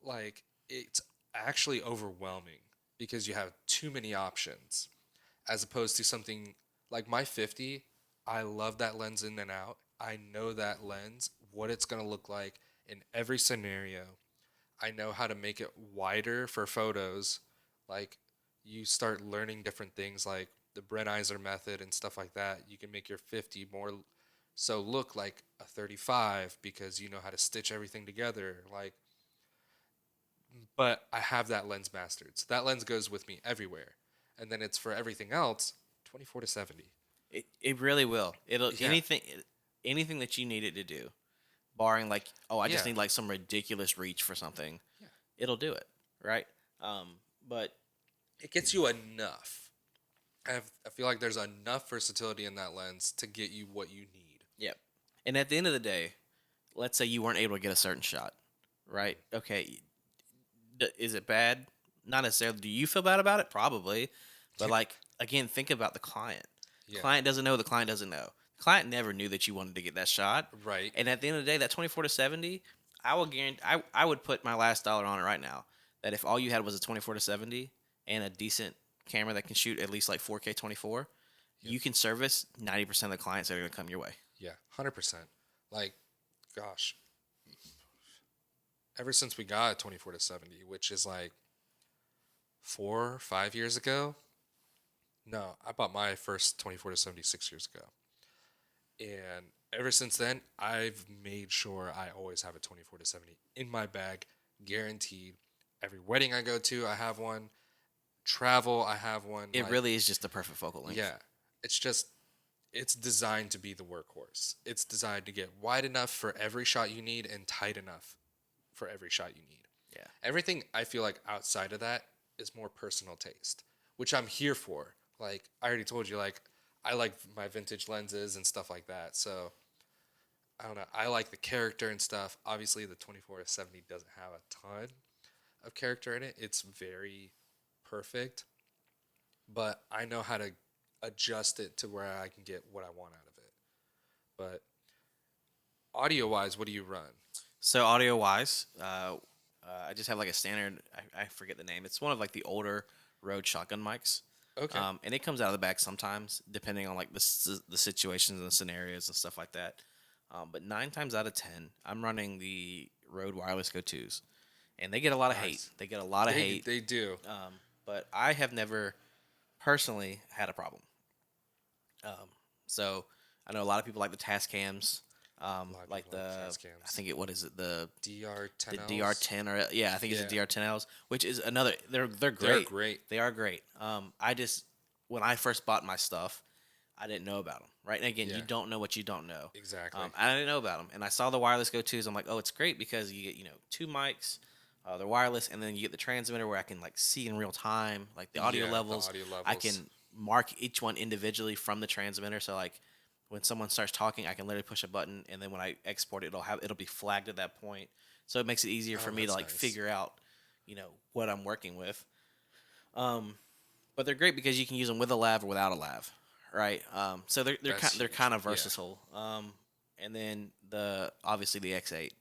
Like, it's actually overwhelming because you have too many options, as opposed to something like my 50. I love that lens in and out. I know that lens, what it's going to look like in every scenario. I know how to make it wider for photos. Like, you start learning different things like the Brenizer method and stuff like that. You can make your 50 more so look like a 35 because you know how to stitch everything together. Like, but I have that lens mastered. So that lens goes with me everywhere. And then it's for everything else, 24 to 70. It really will. It'll Yeah. anything that you need it to do, barring like, oh, I just Yeah. need like some ridiculous reach for something. Yeah. It'll do it, right? But It gets you enough. I feel like there's enough versatility in that lens to get you what you need. yep. And at the end of the day, let's say you weren't able to get a certain shot, right? Okay, is it bad? Not necessarily. Do you feel bad about it? Probably. But like again, think about the client. Yeah. Client doesn't know. The client doesn't know. The client never knew that you wanted to get that shot. Right. And at the end of the day, that 24 to 70, I will guarantee. I would put my last dollar on it right now. That if all you had was a 24 to 70 and a decent camera that can shoot at least like 4K 24, you can service 90% of the clients that are going to come your way. Yeah. 100%. Like, gosh. Ever since we got a 24 to 70, which is like 4 or 5 years ago. No, I bought my first 24 to 76 years ago. And ever since then, I've made sure I always have a 24 to 70 in my bag, guaranteed. Every wedding I go to, I have one. Travel, I have one. It Like, really is just the perfect focal length. yeah. It's just, it's designed to be the workhorse. It's designed to get wide enough for every shot you need and tight enough for every shot you need. Yeah. Everything I feel like outside of that is more personal taste, which I'm here for. Like, I already told you, like, I like my vintage lenses and stuff like that. So I don't know. I like the character and stuff. Obviously, the 24 to 70 doesn't have a ton of character in it. It's very perfect, but I know how to adjust it to where I can get what I want out of it. But audio wise, what do you run? So audio wise, I just have like a standard. I forget the name. It's one of like the older Rode shotgun mics. Okay. And it comes out of the bag sometimes, depending on like the situations and the scenarios and stuff like that. But 9 times out of 10, I'm running the Rode Wireless Go 2s, and they get a lot of hate. Nice. They get a lot of hate. They do. But I have never personally had a problem. So I know a lot of people like the Tascams, lot of like people like the Tascams. I think what is it the DR10. DR10 or yeah, I think it's Yeah. the DR10Ls, which is another. They're great. They're great. They are great. I just when I first bought my stuff, I didn't know about them. Right, and again, Yeah. you don't know what you don't know. Exactly. I didn't know about them, and I saw the wireless Go 2s. I'm like, oh, it's great because you get two mics. They're wireless, and then you get the transmitter where I can like see in real time, like the audio Yeah, the levels. audio I levels. can mark each one individually from the transmitter. So like when someone starts talking, I can literally push a button, and then when I export it, it'll be flagged at that point. So it makes it easier for me to that's like nice. figure out, what I'm working with. But they're great because you can use them with a lav or without a lav, right? So they're That's they're huge. kind of Yeah. versatile. And then obviously the X8,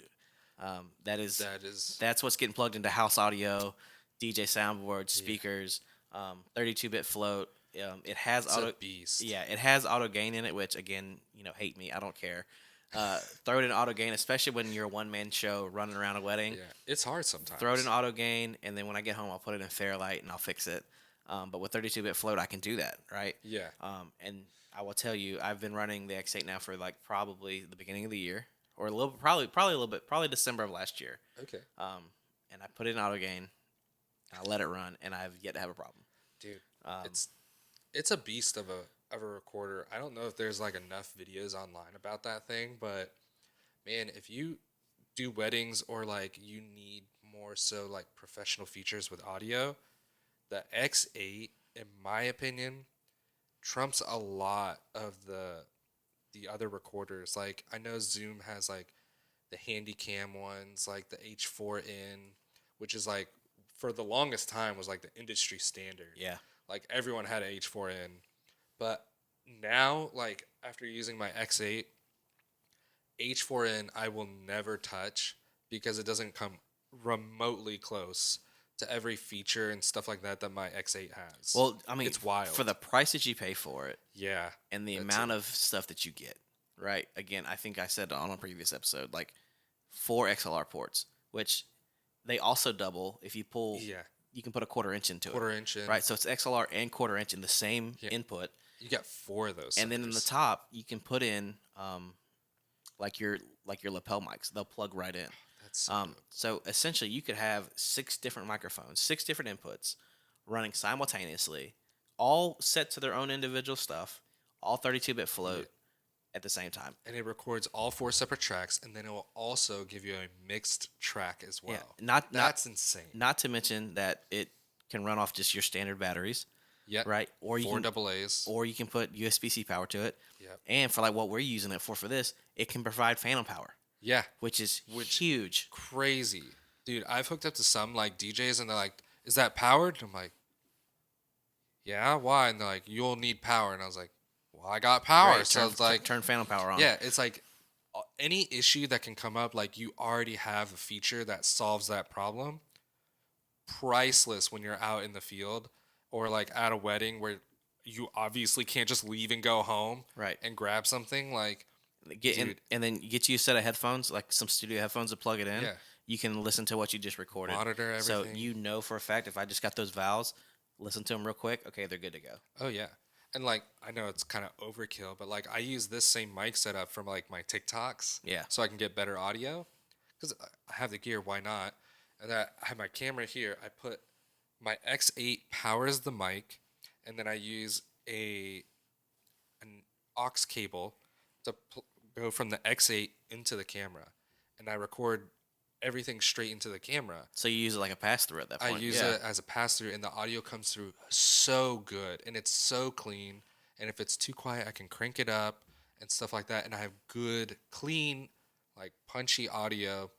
That is. that's what's getting plugged into house audio, DJ soundboard, speakers, 32-bit float. It has It's auto. a beast. Yeah, it has auto gain in it, which again, hate me. I don't care. Throw it in auto gain, especially when you're a one-man show running around a wedding. Yeah. It's hard sometimes. Throw it in auto gain, and then when I get home, I'll put it in Fairlight and I'll fix it. But with 32-bit float, I can do that, right? Yeah. And I will tell you, I've been running the X8 now for like probably the beginning of the year, or a little, probably a little bit, probably December of last year. Okay. And I put it in auto gain, and I let it run, and I've yet to have a problem. Dude, it's a beast of a recorder. I don't know if there's like enough videos online about that thing, but man, if you do weddings or like you need more so like professional features with audio, the X8, in my opinion, trumps a lot of the other recorders. Like, I know Zoom has like the Handycam ones, like the H4n, which is like for the longest time was like the industry standard. Yeah. Like everyone had an H4n, but now like after using my X8, H4n I will never touch because it doesn't come remotely close to every feature and stuff like that that my X8 has. Well, I mean, it's wild. for the price that you pay for it yeah, and the that's amount it. of stuff that you get, right? Again, I think I said on a previous episode, like 4 XLR ports, which they also double if you pull. Yeah, You can put a 1/4 inch into quarter it, inch in. right? So it's XLR and 1/4 inch in the same Yeah. input, You got 4 of those. and then in the suckers. top you can put in like your lapel mics. They'll plug right in. That's so dope. So essentially, you could have 6 different microphones, 6 different inputs, running simultaneously, all set to their own individual stuff, all 32-bit float Yeah. at the same time. And it records all 4 separate tracks, and then it will also give you a mixed track as well. Yeah, not That's insane. not to mention that it can run off just your standard batteries, Yep. right? Or you 4 can double A's. or you can put USB-C power to it. Yep. And for like what we're using it for this, it can provide phantom power, Yeah. which is huge. Crazy. Dude, I've hooked up to some like DJs and they're like, "Is that powered?" And I'm like, "Yeah, why?" And they're like, "You'll need power." And I was like, "Well, I got power." Right, So it's like, turn phantom power on. yeah, it's like any issue that can come up, like you already have a feature that solves that problem. Priceless when you're out in the field or like at a wedding where you obviously can't just leave and go home Right. and grab something. Like, Dude. And then you get you a set of headphones, like some studio headphones to plug it in. Yeah. You can listen to what you just recorded. Monitor So everything. you know for a fact if I just got those vowels, listen to them real quick. Okay, they're good to go. oh yeah, and like I know it's kind of overkill, but like I use this same mic setup from like my TikToks. Yeah. So I can get better audio, because I have the gear. Why not? And I have my camera here. I put my X8 powers the mic, and then I use an aux cable to go from the X8 into the camera, and I record everything straight into the camera. So you use it like a pass through at that I point. use it as a pass through, and the audio comes through so good, and it's so clean. And if it's too quiet, I can crank it up and stuff like that. And I have good, clean, like punchy audio,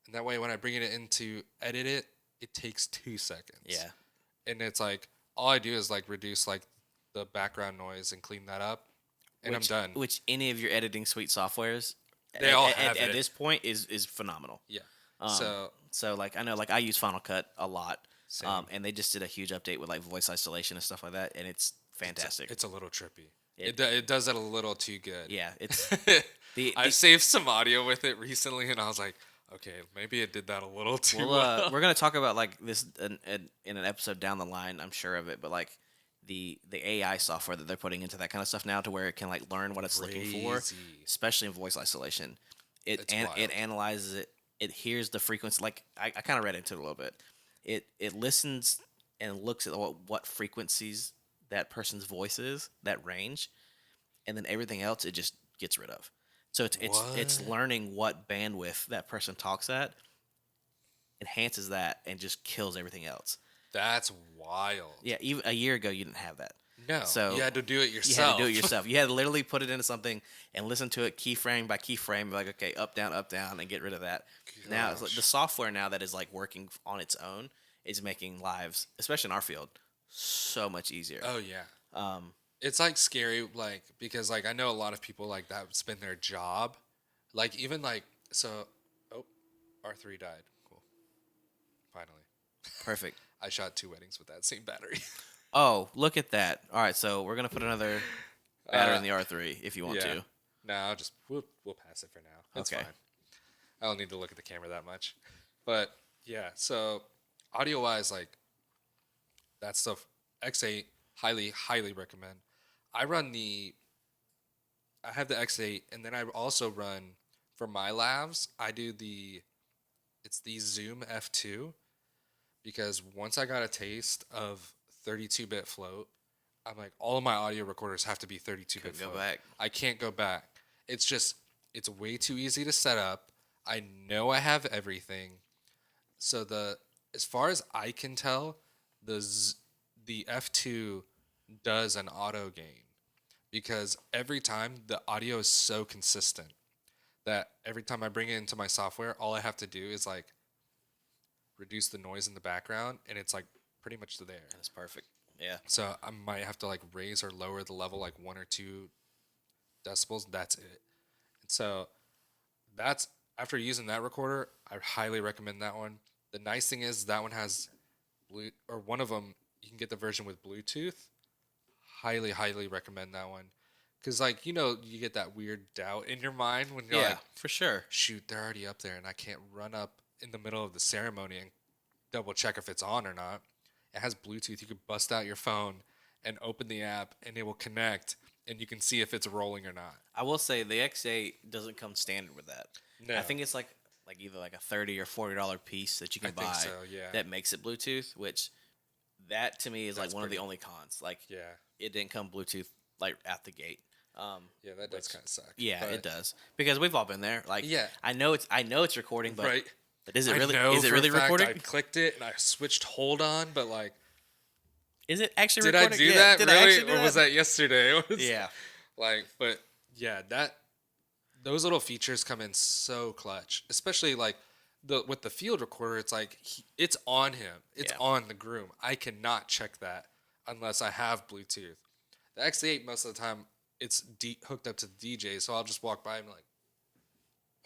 and that way when I bring it in to edit it, it takes 2 seconds. Yeah. and it's like all I do is like reduce like the background noise and clean that up, and I'm done. Which any of your editing suite softwares, They all have at it. this point is phenomenal. Yeah. So like I know like I use Final Cut a lot, Same. and they just did a huge update with like voice isolation and stuff like that, and it's fantastic. It's a little trippy. It- It does it a little too good. Yeah, it's the I saved some audio with it recently, and I was like, okay, maybe it did that a little too well. we're gonna talk about like this in an episode down the line. I'm sure of it, but like the AI software that they're putting into that kind of stuff now, to where it can like learn what it's looking for, Crazy. especially in voice isolation. It It's wild. it analyzes it. It hears the frequency. Like I kind of read into it a little bit. It listens and looks at what frequencies that person's voice is, that range, and then everything else it just gets rid of. So it's What? learning what bandwidth that person talks at, enhances that, and just kills everything else. That's wild. Yeah, even a year ago you didn't have that. No, So you had to do it You yourself. had to do it yourself. You had to literally put it into something and listen to it keyframe by keyframe. Like, okay, up, down, and get rid of that. Now, it's like Gosh. the software now that is like working on its own is making lives, especially in our field, so much easier. Oh yeah. Um, It's like scary, like because like I know a lot of people like that's been their job, like even like so. Oh, R3 died. Cool. Finally, perfect. I shot 2 weddings with that same battery. Oh, look at that. All right, so we're gonna put another battery in the R3 if you want yeah. to. No, we'll pass it for now. It's Okay. fine. I don't need to look at the camera that much, but yeah. So audio wise, like that stuff, X8 highly recommend. I have the X8, and then I also run for my lavs. I do it's the Zoom F2, because once I got a taste of 32-bit float, I'm like, all of my audio recorders have to be 32-bit Couldn't go float. back. I can't go back. It's way too easy to set up. I know I have everything. So as far as I can tell, the F2 does an auto gain, because every time the audio is so consistent. that every time I bring it into my software, all I have to do is like reduce the noise in the background, and it's like pretty much there. That's perfect. Yeah. So I might have to like raise or lower the level like 1 or 2 decibels. That's it. And so that's after using that recorder, I highly recommend that one. The nice thing is that one has blue, or one of them you can get the version with Bluetooth. Highly recommend that one. Cause like you get that weird doubt in your mind when you're Yeah, like, for sure. shoot, they're already up there, and I can't run up in the middle of the ceremony and double check if it's on or not. It has Bluetooth. You could bust out your phone and open the app, and it will connect, and you can see if it's rolling or not. I will say the X8 doesn't come standard with that. No. I think it's like either like a $30 or $40 piece that you can I buy think so, yeah. that makes it Bluetooth, which that to me is That's like one of the pretty- only cons. Like Yeah, it didn't come Bluetooth like at the gate. yeah, that does kind of suck. Yeah, but- it does because we've all been there. Like Yeah. I know it's recording, but right. is it I really know is it for a really fact recording? I clicked it and I switched hold on, but like, Is it actually did I recording? do Yeah, that did I really, actually do or was that yesterday? It was, Yeah. Like, but yeah, those little features come in so clutch, especially like with the field recorder. It's like it's on him, it's Yeah. on the groom. I cannot check that unless I have Bluetooth. The X8 most of the time it's hooked up to the DJ, so I'll just walk by and be like,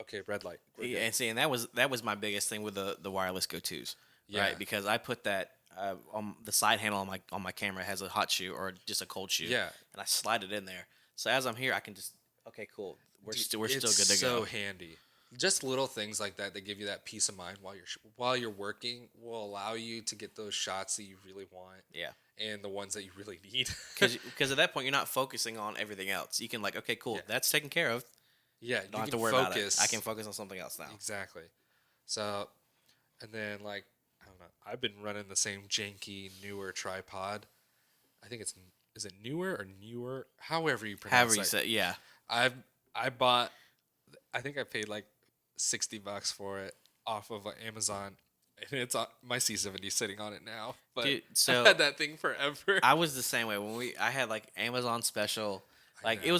okay, red light. we're Yeah, good. and see, and that was my biggest thing with the wireless go-tos, Yeah. right? Because I put that on the side handle on my camera has a hot shoe or just a cold shoe, Yeah. and I slide it in there. So as I'm here, I can just cool. We're Dude, still good to it's go. so handy. Just little things like that give you that peace of mind while you're working will allow you to get those shots that you really want Yeah, and the ones that you really need. because at that point you're not focusing on everything else. You can like, okay, cool, Yeah. that's taken care of. Yeah, Don't you have can to worry focus. about it. I can focus on something else now. Exactly. So, and then like I don't know. I've been running the same janky newer tripod. I think is it newer or newer? However you pronounce However you it. say, yeah. I bought. I think I paid like $60 for it off of Amazon, and it's on my C70 sitting on it now. But Dude, I so had that thing forever. I was the same way when I had like Amazon special. Like it know.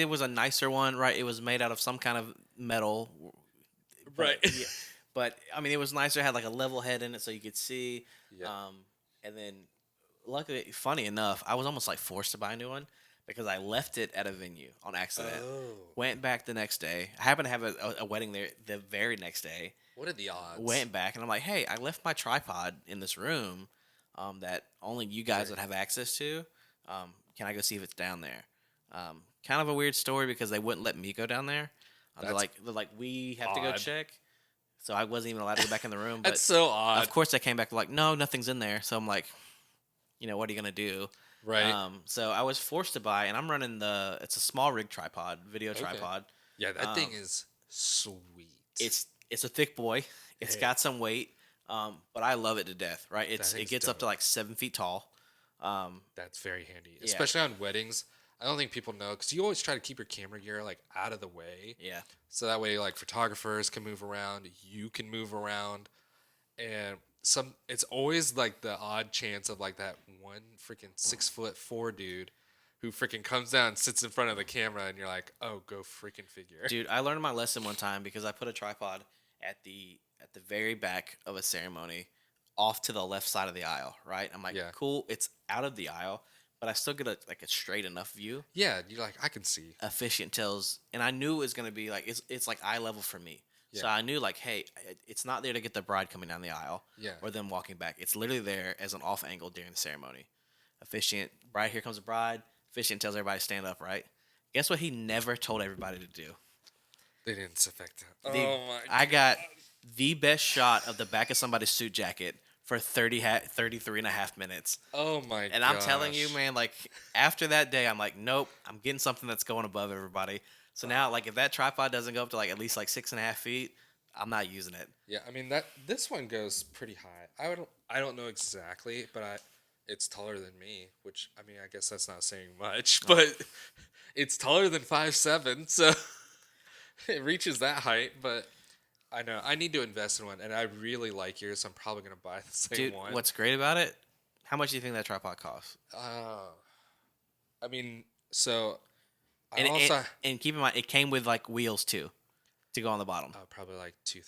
was a nicer one, right? It was made out of some kind of metal, but, Right. yeah, but I mean, it was nicer. It had like a level head in it, so you could see. Yeah. And then, luckily, funny enough, I was almost like forced to buy a new one because I left it at a venue on accident. Oh. Went back the next day. I happened to have a wedding there the very next day. What are the odds? Went back and I'm like, hey, I left my tripod in this room that only you guys would have access to. Can I go see if it's down there? Kind of a weird story because they wouldn't let me go down there. They're That's like, we have to go odd. check. So I wasn't even allowed to go back in the room. But That's so odd. of course they came back like, no, nothing's in there. So I'm like, what are you gonna do? Right. So I was forced to buy, and I'm running it's a small rig tripod, video Okay. tripod. Yeah, that thing is sweet. It's a thick boy. It's Hey. got some weight, but I love it to death. Right? It thing's gets up to dope. like 7 feet tall. That's very handy, Yeah. especially on weddings. I don't think people know because you always try to keep your camera gear like out of the way, Yeah, so that way like photographers can move around, you can move around, and it's always like the odd chance of like that one freaking 6'4" dude who freaking comes down and sits in front of the camera, and you're like, oh, go freaking figure. dude, I learned my lesson one time because I put a tripod at the very back of a ceremony, off to the left side of the aisle. Right? I'm like, Yeah. cool. It's out of the aisle, but I still get a straight enough view. Yeah, you're like, I can see. Efficient tells, and I knew it was gonna be like it's like eye level for me. So Yeah. I knew like, hey, it's not there to get the bride coming down the aisle Yeah. or them walking back. It's literally there as an off angle during the ceremony. Efficient, bride, here comes the bride. Efficient tells everybody to stand up, right? Guess what? He never told everybody to do. They didn't affect that. The- Oh my! I got the best shot of the back of somebody's suit jacket for 33 and a half minutes. Oh my! And I'm telling you, gosh. man, like after that day, I'm like, nope, I'm getting something that's going above everybody. So now, like, if that tripod doesn't go up to like at least like 6.5 feet, I'm not using it. Yeah, I mean this one goes pretty high. I don't know exactly, but it's taller than me, which I mean I guess that's not saying much, but it's taller than 5'7", so it reaches that height. But I know I need to invest in one, and I really like yours, so I'm probably gonna buy the same Dude, one. what's great about it? How much do you think that tripod costs? I mean, so I And, also and keep in mind, it came with like wheels too. to go on the bottom. Probably like 200-300.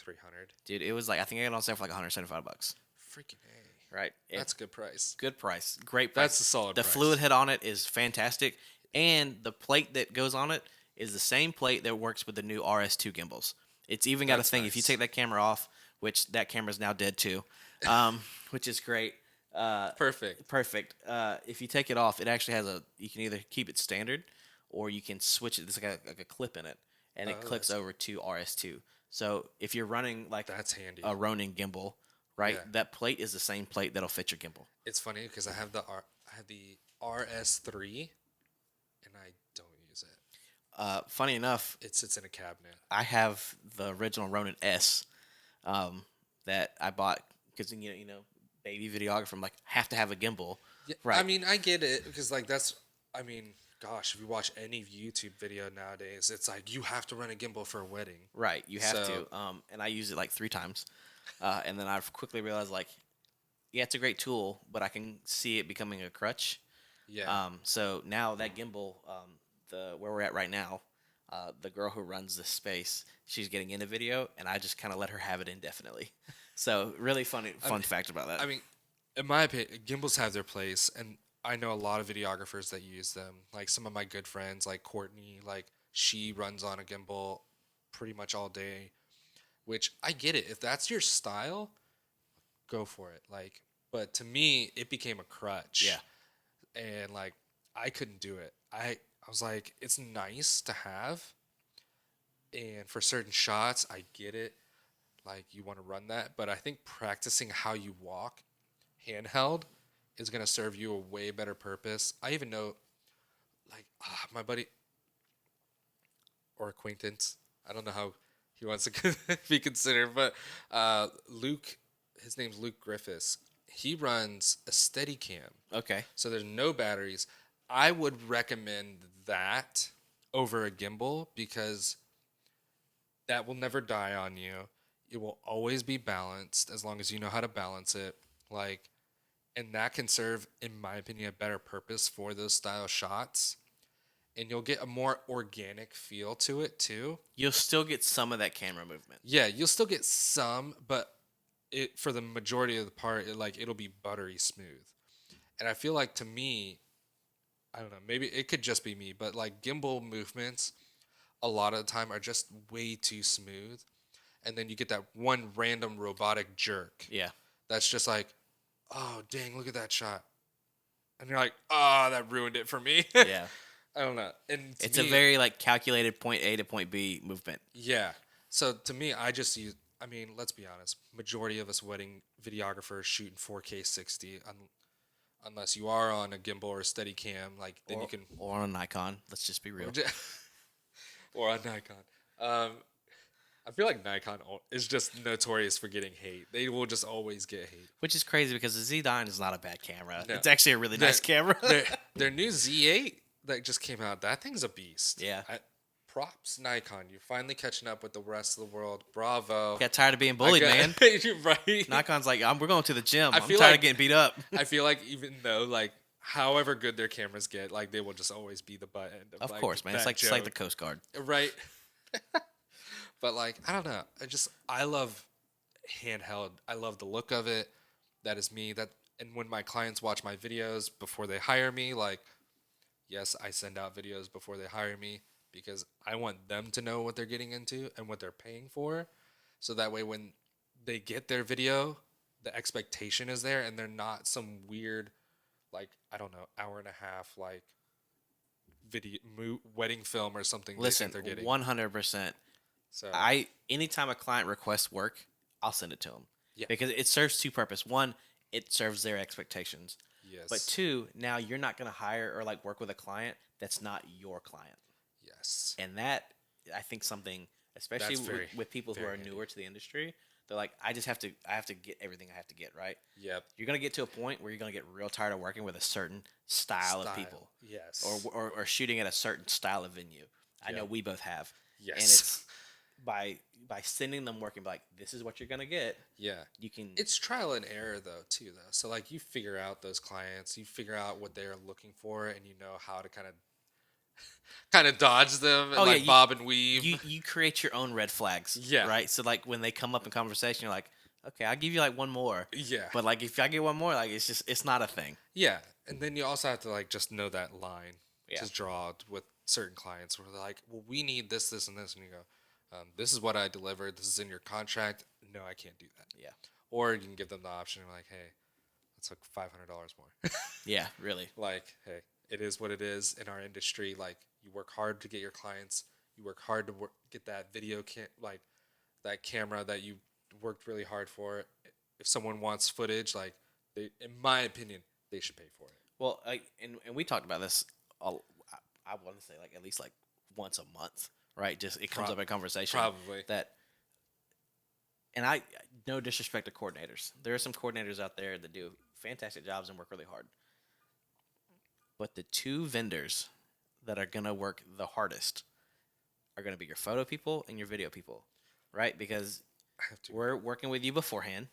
Dude, it was like, I think I got it on sale for like $175. Freaking A. Right? That's a good price. Good price. Great price. That's a solid The price. fluid head on it is fantastic. And the plate that goes on it is the same plate that works with the new RS2 gimbals. It's even got That's a thing. If you nice. take that camera off, which that camera's now dead too, which is great. Perfect. Perfect. If you take it off, it actually has you can either keep it standard or you can switch it. There's like a clip in it, and it clicks that's- over to RS2. So if you're running like That's handy. a Ronin gimbal, right? Yeah. That plate is the same plate that'll fit your gimbal. It's funny because I have the RS3, and I don't use it. Funny enough, It sits in a cabinet. I have the original Ronin S that I bought because you know, baby videographer. I'm like, have to have a gimbal, Yeah, right? I mean, I get it because like that's. I mean, gosh, if you watch any YouTube video nowadays, it's like you have to run a gimbal for a wedding. Right, you have So- to. And I used it like 3 times, and then I've quickly realized like, yeah, it's a great tool, but I can see it becoming a crutch. Yeah. So now that gimbal, where we're at right now, the girl who runs this space, she's getting into video, and I just kind of let her have it indefinitely. So really fun fact about that. I mean, in my opinion, gimbals have their place, and I know a lot of videographers that use them. Like some of my good friends, like Courtney, like she runs on a gimbal pretty much all day, which I get it. If that's your style, go for it. Like, but to me, it became a crutch. Yeah. And like, I couldn't do it. I was like, it's nice to have, and for certain shots, I get it. Like you want to run that, but I think practicing how you walk handheld is going to serve you a way better purpose. I even know, like, my buddy or acquaintance, I don't know how he wants to be considered, but Luke, his name's Luke Griffiths. He runs a Steadicam, Okay. so there's no batteries. I would recommend that over a gimbal because that will never die on you. It will always be balanced as long as you know how to balance it. Like, and that can serve, in my opinion, a better purpose for those style shots. And you'll get a more organic feel to it too. You'll still get some of that camera movement. Yeah, you'll still get some, but it for the majority of the part, it'll be buttery smooth. And I feel like to me, I don't know, maybe it could just be me, but like gimbal movements a lot of the time are just way too smooth. And then you get that one random robotic jerk. Yeah. That's just like, oh, dang, look at that shot. And you're like, oh, that ruined it for me. Yeah. I don't know. And to It's me, a very like calculated point A to point B movement. yeah. So to me, I just use, I mean, let's be honest. Majority of us wedding videographers shooting 4K 60, unless you are on a gimbal or a Steadicam, like then you can, Or on a Nikon. Let's just be real. or on Nikon. I feel like Nikon is just notorious for getting hate. They will just always get hate. Which is crazy because the Z9 is not a bad camera. No. It's actually a really nice camera. their new Z8 that just came out, that thing's a beast. Yeah. Props Nikon. You're finally catching up with the rest of the world. Bravo. Got tired of being bullied, man. You're right. Nikon's like, we're going to the gym. I'm feel tired like- of getting beat up. I feel like even though like however good their cameras get, like they will just always be the butt end Of like, course, man. It's that like the joke. Coast Guard. Right. But like I don't know. I love handheld. I love the look of it. That is me. And when my clients watch my videos before they hire me, like yes, I send out videos before they hire me because I want them to know what they're getting into and what they're paying for. So that way when they get their video, the expectation is there and they're not some weird like I don't know, hour and a half like video wedding film or something Listen, they think they're getting. 100%. So Anytime a client requests work, I'll send it to them. Yeah. Because it serves 2 purposes. 1, it serves their expectations. yes. But 2, now you're not going to hire or like work with a client that's not your client. yes. And that, I think something, especially That's very- with people who very are handy. newer to the industry, they're like, I have to get everything I have to get, right? Yep. You're going to get to a point where you're going to get real tired of working with a certain style of people Yes. or shooting at a certain style of venue. I know Yep. we both have. yes. And it's by sending them work and be like, this is what you're going to get, yeah. you can. It's trial and error though too though. So like you figure out those clients, you figure out what they're looking for, and you know how to kind of kind of dodge them and Oh, yeah, like bob and weave. you create your own red flags. Yeah. Right. So like when they come up in conversation, you're like, okay, I'll give you like one more. Yeah. But like if I get one more, like it's not a thing. Yeah, and then you also have to like just know that line Yeah. to draw with certain clients where they're like, "Well, we need this, this, and this," and you go, "This is what I delivered. This is in your contract. No, I can't do that." Yeah. Or you can give them the option like, "Hey, that's like $500 more." Yeah. Really. Like, hey, it is what it is in our industry. Like, you work hard to get your clients. You work hard to get that like that camera that you worked really hard for. If someone wants footage, like, in my opinion, they should pay for it. Well, and we talked about this. I want to say like at least like once a month, right? Just it comes up in conversation. Probably. That. And I no disrespect to coordinators. There are some coordinators out there that do fantastic jobs and work really hard. But the two vendors that are gonna work the hardest are gonna be your photo people and your video people, right? Because I have to. we're working with you beforehand,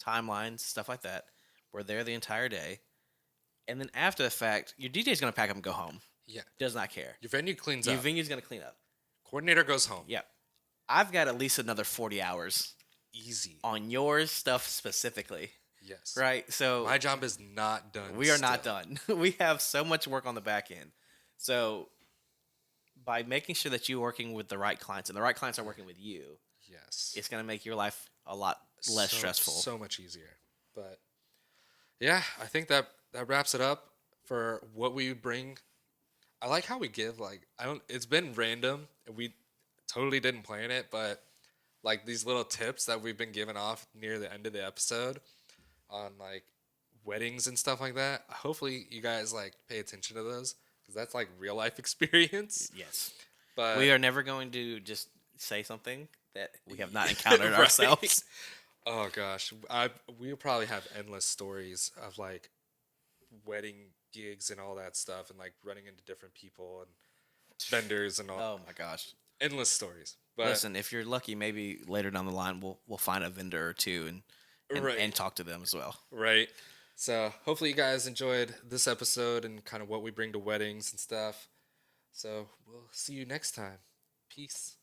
timelines, stuff like that. We're there the entire day, and then after the fact, your DJ's gonna pack up and go home. Yeah. Does not care. Your venue cleans Your up. venue's gonna clean up. Coordinator goes home. Yeah, I've got at least another 40 hours Easy. on your stuff specifically, Yes. right? So My job is not done. we are not still. done. We have so much work on the back end. So by making sure that you're working with the right clients and the right clients are working with you, Yes. it's going to make your life a lot less stressful. So much easier. But yeah, I think that wraps it up for what we bring. I like how we give like it's been random and we totally didn't plan it, but like these little tips that we've been giving off near the end of the episode on like weddings and stuff like that. Hopefully you guys like pay attention to those because that's like real life experience. Yes. But We are never going to just say something that we have not encountered Right. ourselves. Oh gosh, we'll probably have endless stories of like wedding gigs and all that stuff, and like running into different people and vendors and all. Oh my gosh. Endless stories. But Listen, if you're lucky, maybe later down the line we'll find a vendor or two and, Right. and talk to them as well. right. So hopefully you guys enjoyed this episode and kind of what we bring to weddings and stuff. So we'll see you next time. Peace.